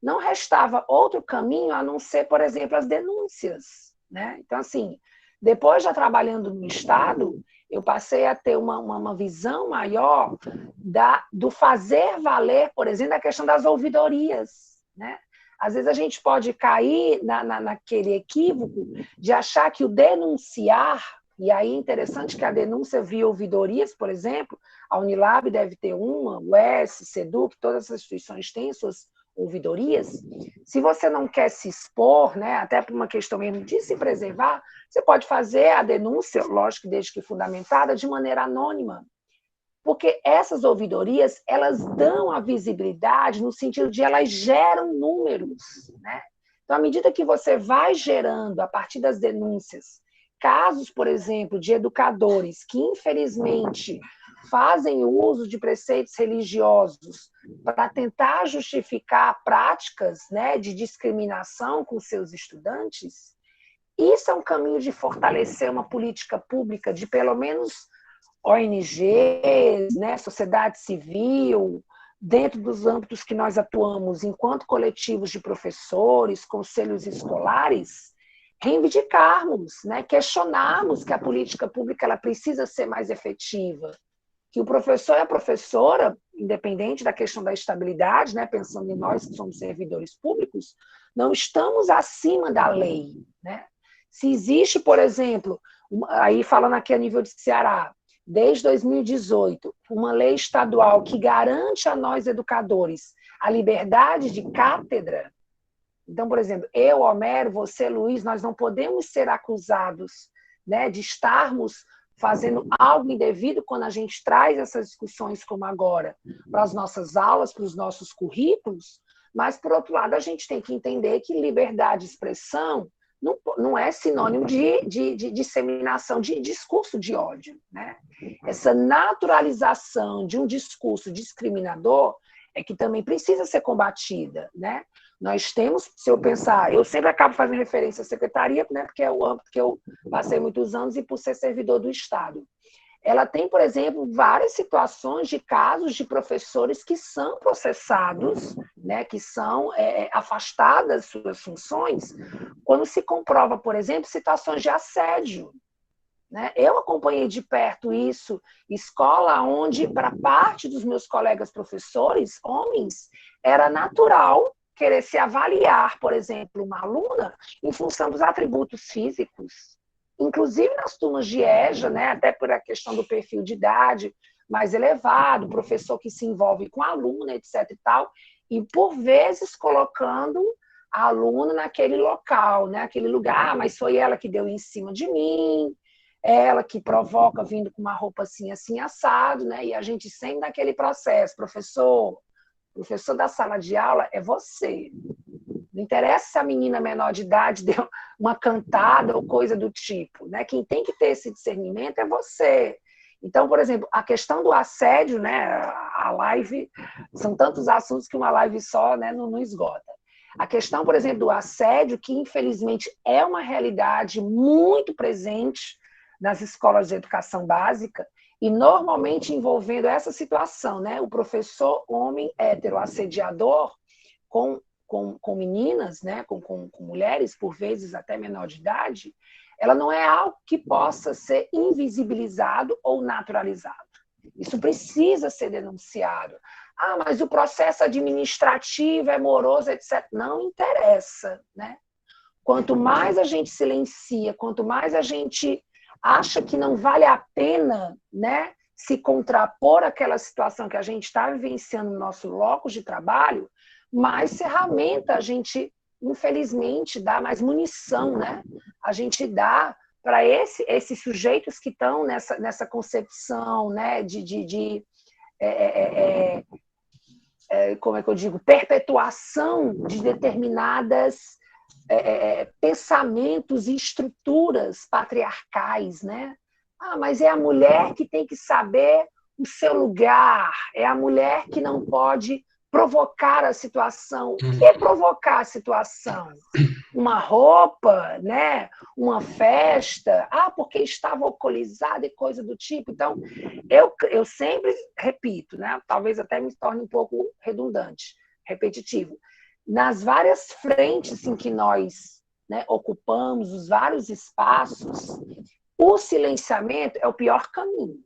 não restava outro caminho a não ser, por exemplo, as denúncias, né? Então, assim, depois já trabalhando no Estado, eu passei a ter uma visão maior do fazer valer, por exemplo, a questão das ouvidorias, né? Às vezes a gente pode cair naquele equívoco de achar que o denunciar, e aí é interessante que a denúncia via ouvidorias, por exemplo, a Unilab deve ter uma, o ES, SEDUC, todas as instituições têm suas ouvidorias. Se você não quer se expor, né, até por uma questão mesmo de se preservar, você pode fazer a denúncia, lógico, desde que fundamentada, de maneira anônima. Porque essas ouvidorias, elas dão a visibilidade no sentido de elas geram números, né? Então, à medida que você vai gerando, a partir das denúncias, casos, por exemplo, de educadores que, infelizmente, fazem uso de preceitos religiosos para tentar justificar práticas, né, de discriminação com seus estudantes, isso é um caminho de fortalecer uma política pública de, pelo menos, ONGs, né, sociedade civil, dentro dos âmbitos que nós atuamos enquanto coletivos de professores, conselhos escolares, reivindicarmos, né, questionarmos que a política pública ela precisa ser mais efetiva, que o professor e a professora, independente da questão da estabilidade, né, pensando em nós que somos servidores públicos, não estamos acima da lei, né? Se existe, por exemplo, aí falando aqui a nível de Ceará, desde 2018, uma lei estadual que garante a nós, educadores, a liberdade de cátedra. Então, por exemplo, eu, Homero, você, Luiz, nós não podemos ser acusados, né, de estarmos fazendo algo indevido quando a gente traz essas discussões como agora para as nossas aulas, para os nossos currículos, mas, por outro lado, a gente tem que entender que liberdade de expressão não é sinônimo de disseminação de discurso de ódio, né? Essa naturalização de um discurso discriminador é que também precisa ser combatida, né? Nós temos, se eu pensar, eu sempre acabo fazendo referência à secretaria, né, porque é o âmbito que eu passei muitos anos e por ser servidor do Estado. Ela tem, por exemplo, várias situações de casos de professores que são processados, né, que são afastadas das suas funções, quando se comprova, por exemplo, situações de assédio. Né? Eu acompanhei de perto isso, escola onde, para parte dos meus colegas professores, homens, era natural querer se avaliar, por exemplo, uma aluna em função dos atributos físicos. Inclusive nas turmas de EJA, né, até por a questão do perfil de idade mais elevado, professor que se envolve com a aluna, etc. e tal, e por vezes colocando a aluna naquele local, né, aquele lugar, mas foi ela que deu em cima de mim, ela que provoca vindo com uma roupa assim, assim, assado, né, e a gente sempre naquele processo, professor da sala de aula é você. Não interessa se a menina menor de idade deu uma cantada ou coisa do tipo, né? Quem tem que ter esse discernimento é você. Então, por exemplo, a questão do assédio, né? A live, são tantos assuntos que uma live só, né, não esgota. A questão, por exemplo, do assédio, que infelizmente é uma realidade muito presente nas escolas de educação básica, e normalmente envolvendo essa situação, né? O professor homem hétero assediador com meninas, né? com mulheres, por vezes até menor de idade, ela não é algo que possa ser invisibilizado ou naturalizado. Isso precisa ser denunciado. Ah, mas o processo administrativo é moroso, etc. Não interessa, né? quanto mais a gente silencia, quanto mais a gente acha que não vale a pena, né, se contrapor àquela situação que a gente está vivenciando no nosso locus de trabalho, mais ferramenta a gente, infelizmente, dá, mais munição, né? A gente dá para esses sujeitos que estão nessa concepção, né, como é que eu digo, perpetuação de determinadas pensamentos e estruturas patriarcais, né? Mas é a mulher que tem que saber o seu lugar, é a mulher que não pode provocar a situação. O que é provocar a situação? Uma roupa, né? Uma festa, porque estava alcoolizada e coisa do tipo. Então, eu sempre repito, né? Talvez até me torne um pouco redundante, repetitivo. Nas várias frentes em que nós, né, ocupamos, os vários espaços, o silenciamento é o pior caminho.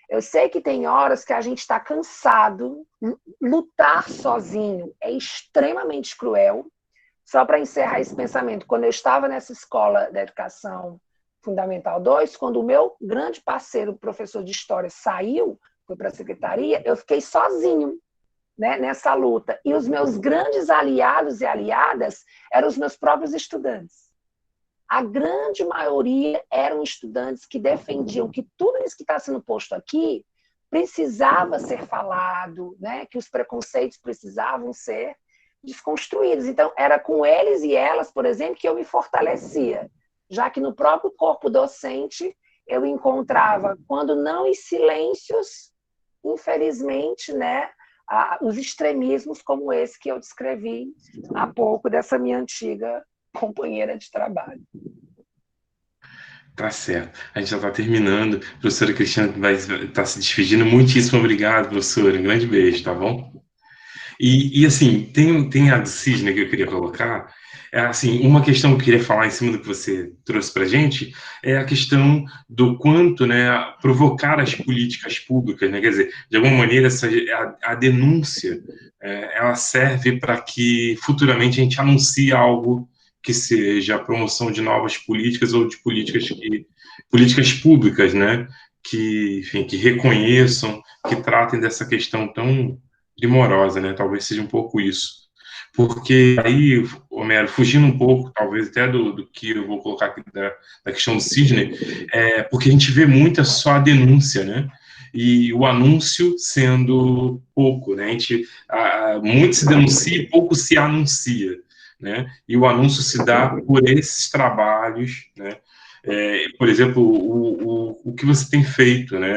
Eu sei que tem horas que a gente está cansado, lutar sozinho é extremamente cruel. Só para encerrar esse pensamento, quando eu estava nessa escola da educação fundamental 2, quando o meu grande parceiro, professor de história, saiu, foi para a secretaria, eu fiquei sozinho, né, nessa luta. E os meus grandes aliados e aliadas eram os meus próprios estudantes. A grande maioria eram estudantes que defendiam que tudo isso que está sendo posto aqui precisava ser falado, né, que os preconceitos precisavam ser desconstruídos. Então, era com eles e elas, por exemplo, que eu me fortalecia, já que no próprio corpo docente eu encontrava, quando não em silêncios, infelizmente, né, os extremismos como esse que eu descrevi há pouco dessa minha antiga companheira de trabalho. Tá certo. A gente já está terminando. A professora Cristiane vai estar se despedindo. Muitíssimo obrigado, professora. Um grande beijo, tá bom? E assim, tem a do Cisne que eu queria colocar. Assim, uma questão que eu queria falar em cima do que você trouxe para a gente é a questão do quanto, né, provocar as políticas públicas, né? Quer dizer, de alguma maneira, a denúncia ela serve para que futuramente a gente anuncie algo que seja a promoção de novas políticas ou de políticas públicas, né? Que, enfim, que reconheçam, que tratem dessa questão tão primorosa, né? Talvez seja um pouco isso. Porque aí, Homero, fugindo um pouco, talvez até do que eu vou colocar aqui da questão do Sidney, porque a gente vê muita só a denúncia, né? E o anúncio sendo pouco, né? Muito se denuncia e pouco se anuncia, né? E o anúncio se dá por esses trabalhos, né? Por exemplo, o que você tem feito, né?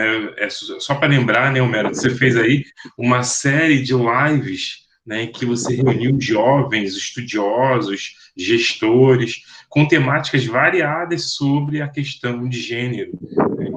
Só para lembrar, né, Homero, que você fez aí uma série de lives, né, em que você reuniu jovens, estudiosos, gestores, com temáticas variadas sobre a questão de gênero.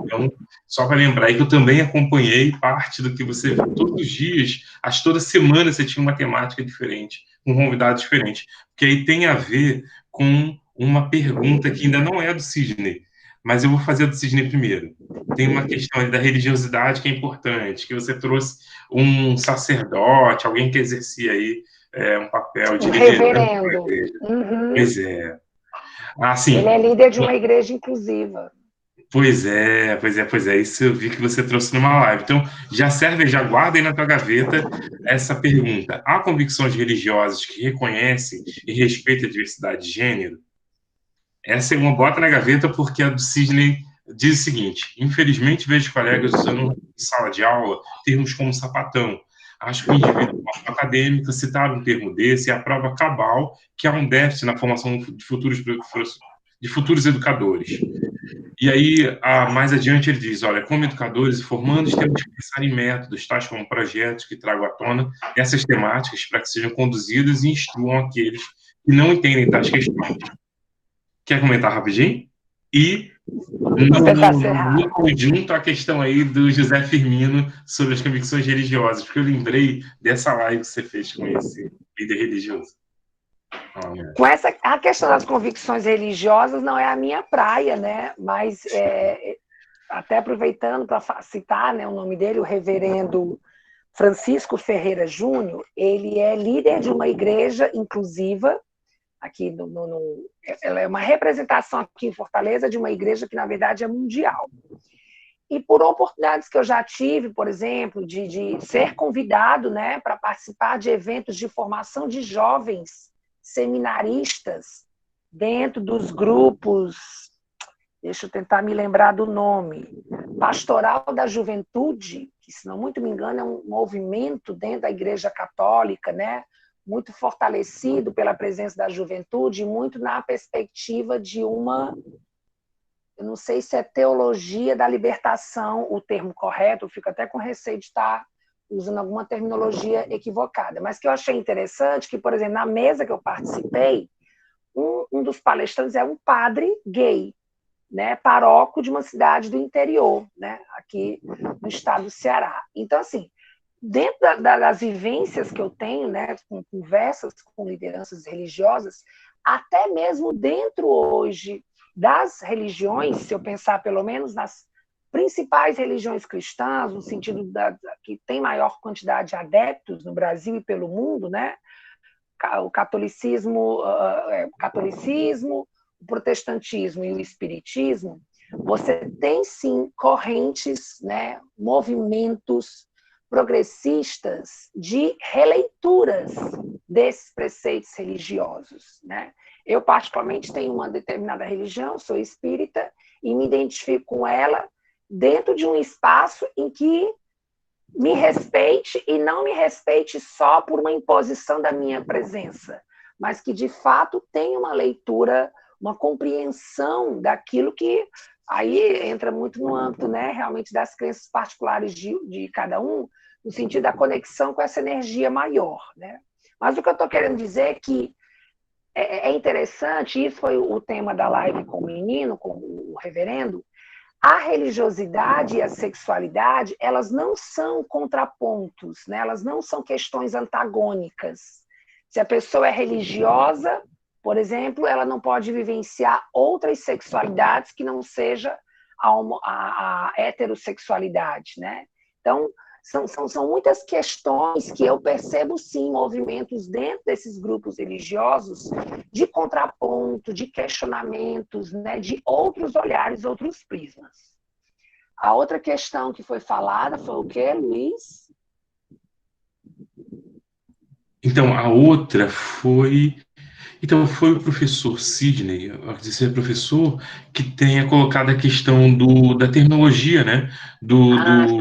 Então, só para lembrar aí que eu também acompanhei parte do que você viu todos os dias, acho que toda semana você tinha uma temática diferente, um convidado diferente, porque aí tem a ver com uma pergunta que ainda não é do Sidney, mas eu vou fazer a do Sidney primeiro. Tem uma questão da religiosidade que é importante, que você trouxe um sacerdote, alguém que exercia aí um papel de liderança na reverendo. igreja. Uhum. Pois é. Assim, ele é líder de uma igreja inclusiva. Pois é. Isso eu vi que você trouxe numa live. Então, já serve, já guarda aí na tua gaveta essa pergunta. Há convicções religiosas que reconhecem e respeitam a diversidade de gênero? Essa é uma bota na gaveta porque a do Sidney diz o seguinte: infelizmente vejo colegas usando em sala de aula termos como sapatão. Acho que o indivíduo acadêmico citar um termo desse é a prova cabal que há um déficit na formação de futuros educadores. E aí, mais adiante, ele diz: olha, como educadores e formandos, temos que pensar em métodos, tais como projetos que tragam à tona essas temáticas para que sejam conduzidas e instruam aqueles que não entendem tais questões. Quer comentar rapidinho? E, no conjunto, a questão aí do José Firmino sobre as convicções religiosas, porque eu lembrei dessa live que você fez com esse líder religioso. Com a questão das convicções religiosas não é a minha praia, né? Mas até aproveitando para citar, né, o nome dele, o reverendo Francisco Ferreira Júnior, ele é líder de uma igreja inclusiva aqui ela é uma representação aqui em Fortaleza de uma igreja que, na verdade, é mundial. E por oportunidades que eu já tive, por exemplo, de ser convidado, né, para participar de eventos de formação de jovens seminaristas dentro dos grupos, deixa eu tentar me lembrar do nome, Pastoral da Juventude, que, se não muito me engano, é um movimento dentro da Igreja Católica, né, muito fortalecido pela presença da juventude, muito na perspectiva de uma... Eu não sei se é teologia da libertação o termo correto, eu fico até com receio de estar usando alguma terminologia equivocada, mas que eu achei interessante que, por exemplo, na mesa que eu participei, um dos palestrantes é um padre gay, né, paróquio de uma cidade do interior, né, aqui no estado do Ceará. Então, assim, dentro das vivências que eu tenho, né, com conversas com lideranças religiosas, até mesmo dentro hoje das religiões, se eu pensar pelo menos nas principais religiões cristãs, no sentido que tem maior quantidade de adeptos no Brasil e pelo mundo, né? O catolicismo, o protestantismo e o espiritismo, você tem sim correntes, né, movimentos progressistas de releituras desses preceitos religiosos, né? Eu, particularmente, tenho uma determinada religião, sou espírita, e me identifico com ela dentro de um espaço em que me respeite e não me respeite só por uma imposição da minha presença, mas que, de fato, tenha uma leitura, uma compreensão daquilo que aí entra muito no âmbito, né, realmente das crenças particulares de cada um, no sentido da conexão com essa energia maior, né? Mas o que eu estou querendo dizer é que é interessante, isso foi o tema da live com o menino, com o reverendo, a religiosidade e a sexualidade, elas não são contrapontos, né? Elas não são questões antagônicas. Se a pessoa é religiosa, por exemplo, ela não pode vivenciar outras sexualidades que não seja a heterossexualidade, né? Então, são muitas questões que eu percebo, sim, movimentos dentro desses grupos religiosos de contraponto, de questionamentos, né, de outros olhares, outros prismas. A outra questão que foi falada foi o quê, Luiz? Então, a outra foi... Então, foi o professor Sidney, esse professor que tenha colocado a questão da terminologia, né?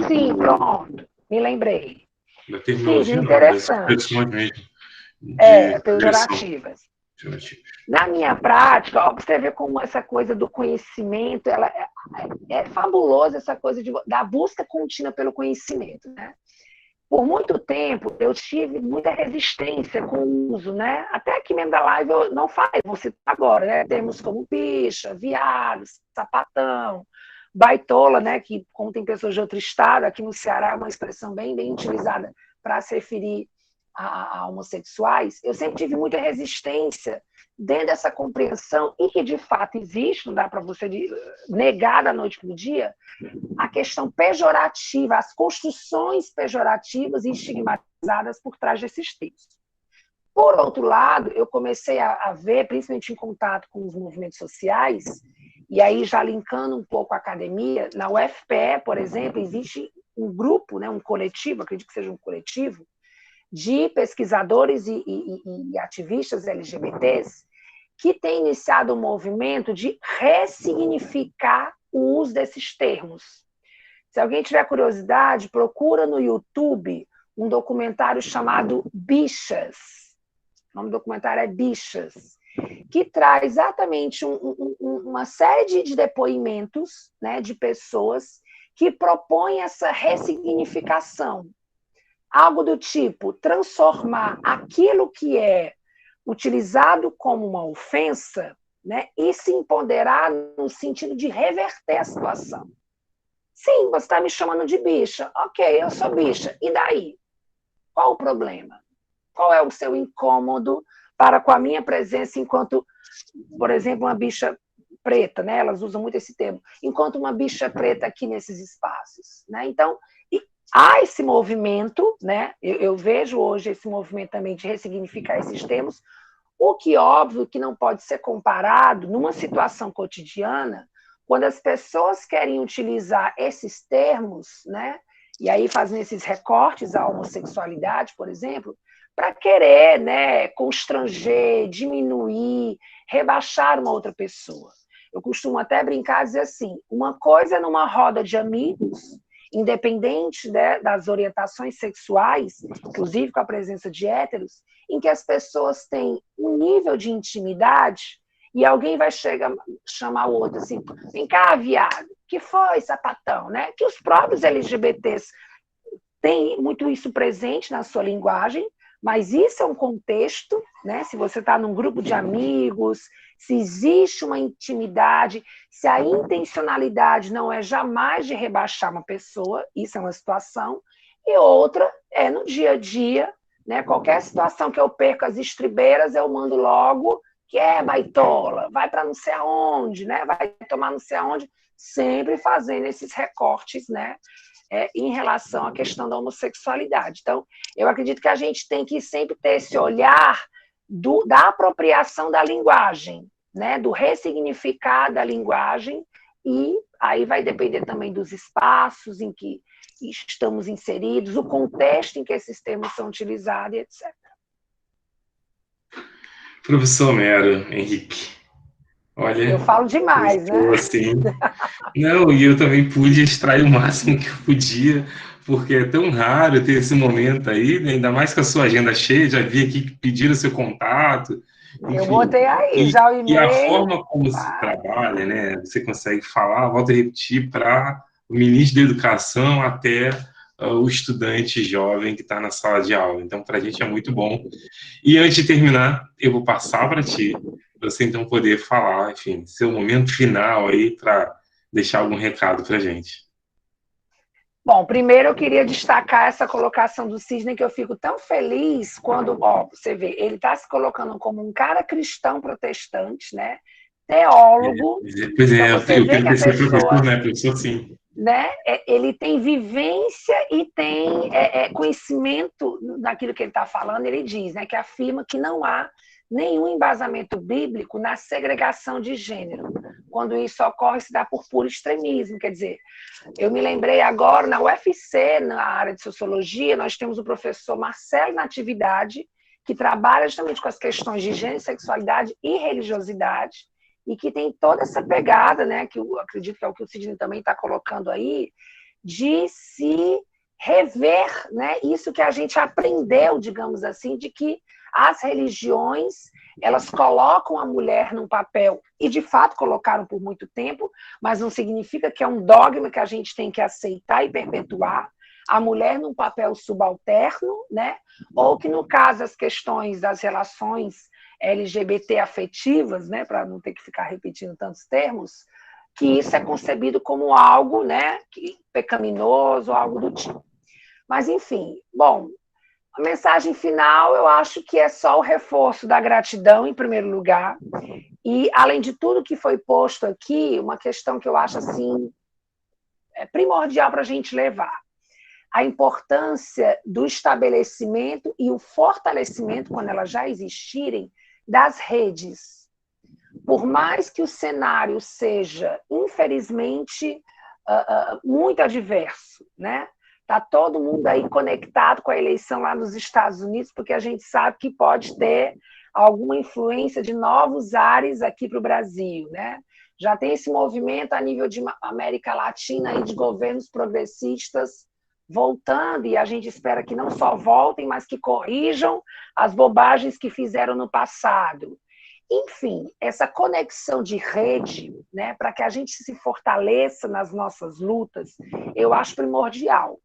Sim, pronto, me lembrei. Da Sidney, terminologia, não, das interessante. expressões mesmo de agressão. Pejorativas. Na minha prática, ó, você vê como essa coisa do conhecimento, ela é fabulosa, essa coisa da busca contínua pelo conhecimento, né? Por muito tempo, eu tive muita resistência com o uso, né? Até aqui mesmo da live eu não falei, vou citar agora, né? Termos como bicha, viado, sapatão, baitola, né? Que, como tem pessoas de outro estado, aqui no Ceará é uma expressão bem, bem utilizada para se referir a homossexuais. Eu sempre tive muita resistência dentro dessa compreensão, e que de fato existe, não dá para você negar da noite para o dia, a questão pejorativa, as construções pejorativas e estigmatizadas por trás desses textos. Por outro lado, eu comecei a ver, principalmente em contato com os movimentos sociais, e aí já linkando um pouco a academia, na UFPE, por exemplo, existe um grupo, né, um coletivo, acredito que seja um coletivo, de pesquisadores e ativistas LGBTs que tem iniciado um movimento de ressignificar o uso desses termos. Se alguém tiver curiosidade, procura no YouTube um documentário chamado Bichas. O nome do documentário é Bichas, que traz exatamente uma série de depoimentos, né, de pessoas que propõem essa ressignificação. Algo do tipo, transformar aquilo que é utilizado como uma ofensa, né, e se empoderar no sentido de reverter a situação. Sim, você está me chamando de bicha. Ok, eu sou bicha. E daí? Qual o problema? Qual é o seu incômodo para com a minha presença enquanto, por exemplo, uma bicha preta, né? Elas usam muito esse termo. Enquanto uma bicha preta aqui nesses espaços, né? Então, há esse movimento, né? Eu vejo hoje esse movimento também de ressignificar esses termos, O que, óbvio, que não pode ser comparado numa situação cotidiana, quando as pessoas querem utilizar esses termos, né, e aí fazem esses recortes à homossexualidade, por exemplo, para querer, né, constranger, diminuir, rebaixar uma outra pessoa. Eu costumo até brincar e dizer assim, uma coisa é numa roda de amigos, independente, né, das orientações sexuais, inclusive com a presença de héteros, em que as pessoas têm um nível de intimidade e alguém vai chamar o outro assim, vem cá, viado, que foi, sapatão, né? Que os próprios LGBTs têm muito isso presente na sua linguagem, mas isso é um contexto, né? Se você está num grupo de amigos, se existe uma intimidade, se a intencionalidade não é jamais de rebaixar uma pessoa, isso é uma situação, e outra é no dia a dia, né? Qualquer situação que eu perco as estribeiras, eu mando logo que é baitola, vai para não sei aonde, né? Vai tomar não sei aonde, sempre fazendo esses recortes, né? Em relação à questão da homossexualidade. Então, eu acredito que a gente tem que sempre ter esse olhar da apropriação da linguagem, né? Do ressignificar da linguagem, e aí vai depender também dos espaços em que estamos inseridos, o contexto em que esses termos são utilizados, etc. Professor Homero Henrique, olha, eu falo demais, né? Assim, não, e eu também pude extrair o máximo que eu podia, porque é tão raro ter esse momento aí, né? Ainda mais com a sua agenda cheia, já vi aqui que pediram seu contato, Eu enfim. botei aí já o E a e-mail. forma como se trabalha, né? Você consegue falar, volto a repetir, para o ministro da Educação até o estudante jovem que está na sala de aula. Então, para a gente é muito bom. E antes de terminar, eu vou passar para ti, para você então poder falar, enfim, seu momento final aí para deixar algum recado para a gente. Bom, primeiro eu queria destacar essa colocação do Sidney, que eu fico tão feliz quando, ó, você vê, ele está se colocando como um cara cristão protestante, né? Teólogo. Pois Então é, você eu vê quero que a ser professor, pessoa, né? Professor, sim. né, ele tem vivência e tem conhecimento daquilo que ele está falando. Ele diz, né, que afirma que não há nenhum embasamento bíblico na segregação de gênero. Quando isso ocorre, se dá por puro extremismo. Quer dizer, eu me lembrei agora, na UFC, na área de sociologia, nós temos o professor Marcelo Natividade, que trabalha justamente com as questões de gênero, sexualidade e religiosidade, e que tem toda essa pegada, né, que eu acredito que é o que o Sidney também está colocando aí, de se rever, né, isso que a gente aprendeu, digamos assim, de que as religiões, elas colocam a mulher num papel, e de fato colocaram por muito tempo, mas não significa que é um dogma que a gente tem que aceitar e perpetuar, a mulher num papel subalterno, né, ou que no caso as questões das relações LGBT afetivas, né, para não ter que ficar repetindo tantos termos, que isso é concebido como algo, né, pecaminoso, algo do tipo. Mas, enfim, bom, a mensagem final eu acho que é só o reforço da gratidão, em primeiro lugar, e, além de tudo que foi posto aqui, uma questão que eu acho assim primordial para a gente levar. A importância do estabelecimento e o fortalecimento, quando elas já existirem, das redes. Por mais que o cenário seja, infelizmente, muito adverso, né? Está todo mundo aí conectado com a eleição lá nos Estados Unidos, porque a gente sabe que pode ter alguma influência de novos ares aqui para o Brasil, né? Já tem esse movimento a nível de América Latina aí de governos progressistas voltando, e a gente espera que não só voltem, mas que corrijam as bobagens que fizeram no passado. Enfim, essa conexão de rede, né, para que a gente se fortaleça nas nossas lutas, eu acho primordial.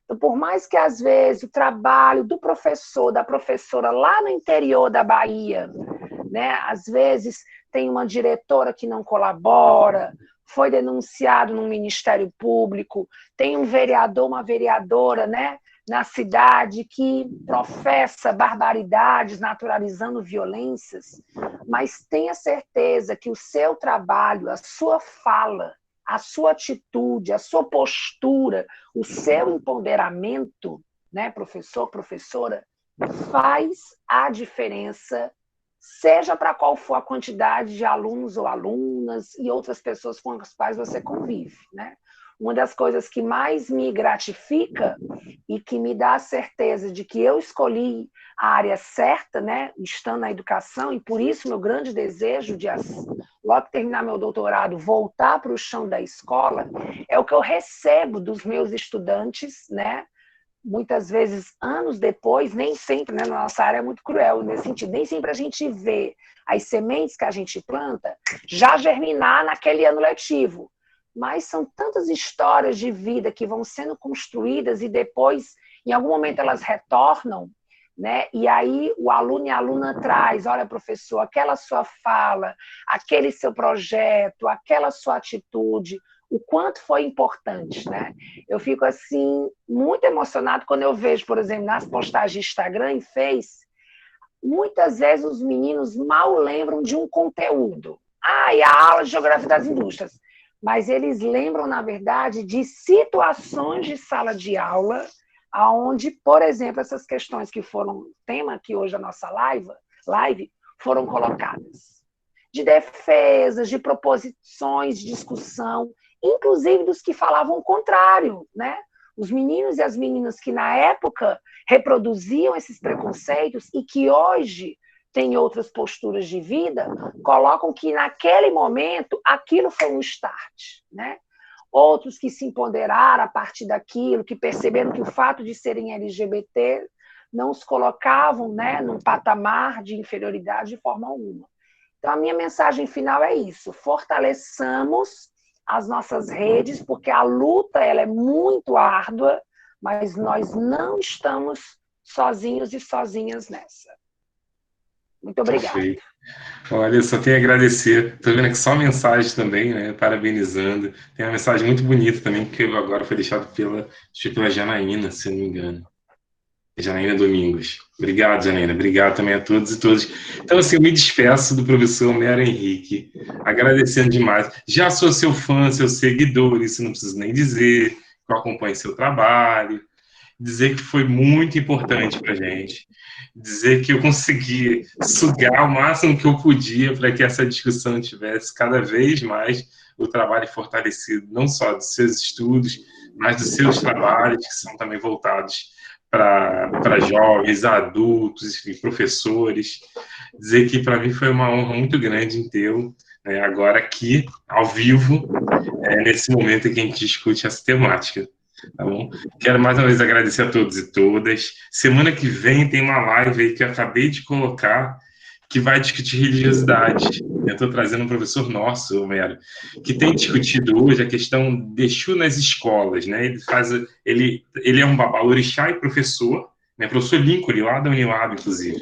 Então, por mais que, às vezes, o trabalho do professor, da professora lá no interior da Bahia, né, às vezes tem uma diretora que não colabora, foi denunciado no Ministério Público, tem um vereador, uma vereadora, né, na cidade que professa barbaridades, naturalizando violências, mas tenha certeza que o seu trabalho, a sua fala, a sua atitude, a sua postura, o seu empoderamento, né, professor, professora, faz a diferença, seja para qual for a quantidade de alunos ou alunas e outras pessoas com as quais você convive, né? Uma das coisas que mais me gratifica e que me dá a certeza de que eu escolhi a área certa, né, estando na educação, e por isso meu grande desejo de, logo que terminar meu doutorado, voltar para o chão da escola, é o que eu recebo dos meus estudantes, né? Muitas vezes, anos depois, nem sempre, né, na nossa área é muito cruel nesse sentido, nem sempre a gente vê as sementes que a gente planta já germinar naquele ano letivo. Mas são tantas histórias de vida que vão sendo construídas e depois, em algum momento, elas retornam, né? E aí o aluno e a aluna traz, olha, professor, aquela sua fala, aquele seu projeto, aquela sua atitude, o quanto foi importante, né? Eu fico, assim, muito emocionado quando eu vejo, por exemplo, nas postagens de Instagram e Face, muitas vezes os meninos mal lembram de um conteúdo. E a aula de Geografia das Indústrias. Mas eles lembram, na verdade, de situações de sala de aula, onde, por exemplo, essas questões que foram tema aqui hoje da nossa live foram colocadas. De defesas, de proposições, de discussão, inclusive dos que falavam o contrário, né? Os meninos e as meninas que, na época, reproduziam esses preconceitos e que hoje têm outras posturas de vida, colocam que, naquele momento, aquilo foi um start, né? Outros que se empoderaram a partir daquilo, que perceberam que o fato de serem LGBT não os colocavam, né, num patamar de inferioridade de forma alguma. Então, a minha mensagem final é isso: fortaleçamos as nossas redes, porque a luta ela é muito árdua, mas nós não estamos sozinhos e sozinhas nessa. Muito obrigada. Perfeito. Olha, só tenho a agradecer. Estou vendo aqui só mensagem também, né? Parabenizando. Tem uma mensagem muito bonita também, que agora foi deixada pela Janaína, se não me engano. Janaína Domingos. Obrigado, Janaína. Obrigado também a todos e todas. Então, assim, eu me despeço do professor Homero Henrique, agradecendo demais. Já sou seu fã, seu seguidor, isso não preciso nem dizer, que eu acompanho seu trabalho, dizer que foi muito importante para a gente, dizer que eu consegui sugar o máximo que eu podia para que essa discussão tivesse cada vez mais o trabalho fortalecido, não só dos seus estudos, mas dos seus trabalhos, que são também voltados para jovens, adultos, enfim, professores. Dizer que para mim foi uma honra muito grande em tê-lo, né, agora aqui, ao vivo, nesse momento em que a gente discute essa temática. Tá bom? Quero mais uma vez agradecer a todos e todas. Semana que vem tem uma live aí que eu acabei de colocar, que vai discutir religiosidade. Eu estou trazendo um professor nosso, Homero, que tem discutido hoje a questão de Exu nas escolas, né? Ele é um babalorixá e professor, né? Professor Lincoln, lá da Unilab, inclusive.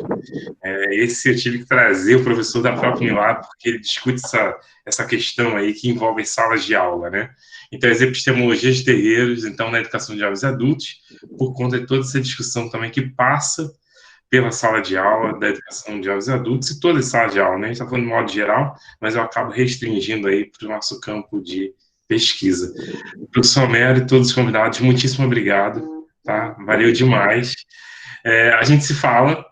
Esse eu tive que trazer o professor da própria Unilab, porque ele discute essa questão aí que envolve salas de aula, né? Então, as epistemologias de terreiros, então, na educação de jovens e adultos, por conta de toda essa discussão também que passa pela sala de aula, da educação de jovens e adultos, e toda a sala de aula, né? A gente está falando de modo geral, mas eu acabo restringindo aí para o nosso campo de pesquisa. Professor Homero e todos os convidados, muitíssimo obrigado, tá? Valeu demais. A gente se fala,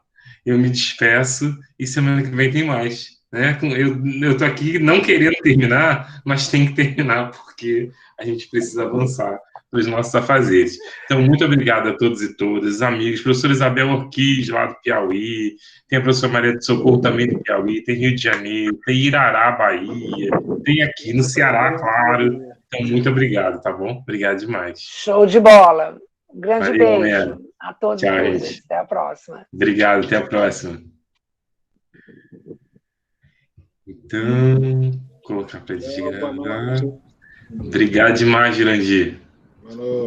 eu me despeço, e semana que vem tem mais. Né? Eu estou aqui não querendo terminar, mas tem que terminar, porque a gente precisa avançar nos nossos afazeres. Então, muito obrigado a todos e todas, amigos. Professora Isabel Orquiz, lá do Piauí, tem a professora Maria de Socorro, também do Piauí, tem Rio de Janeiro, tem Irará, Bahia, tem aqui no Ceará, claro. Então, muito obrigado, tá bom? Obrigado demais. Show de bola. Um grande Valeu, beijo Homero. a todos e todas. Até a próxima. Obrigado, até a próxima. Então, colocar para desgravar. Obrigado demais, Jurandir. Boa noite.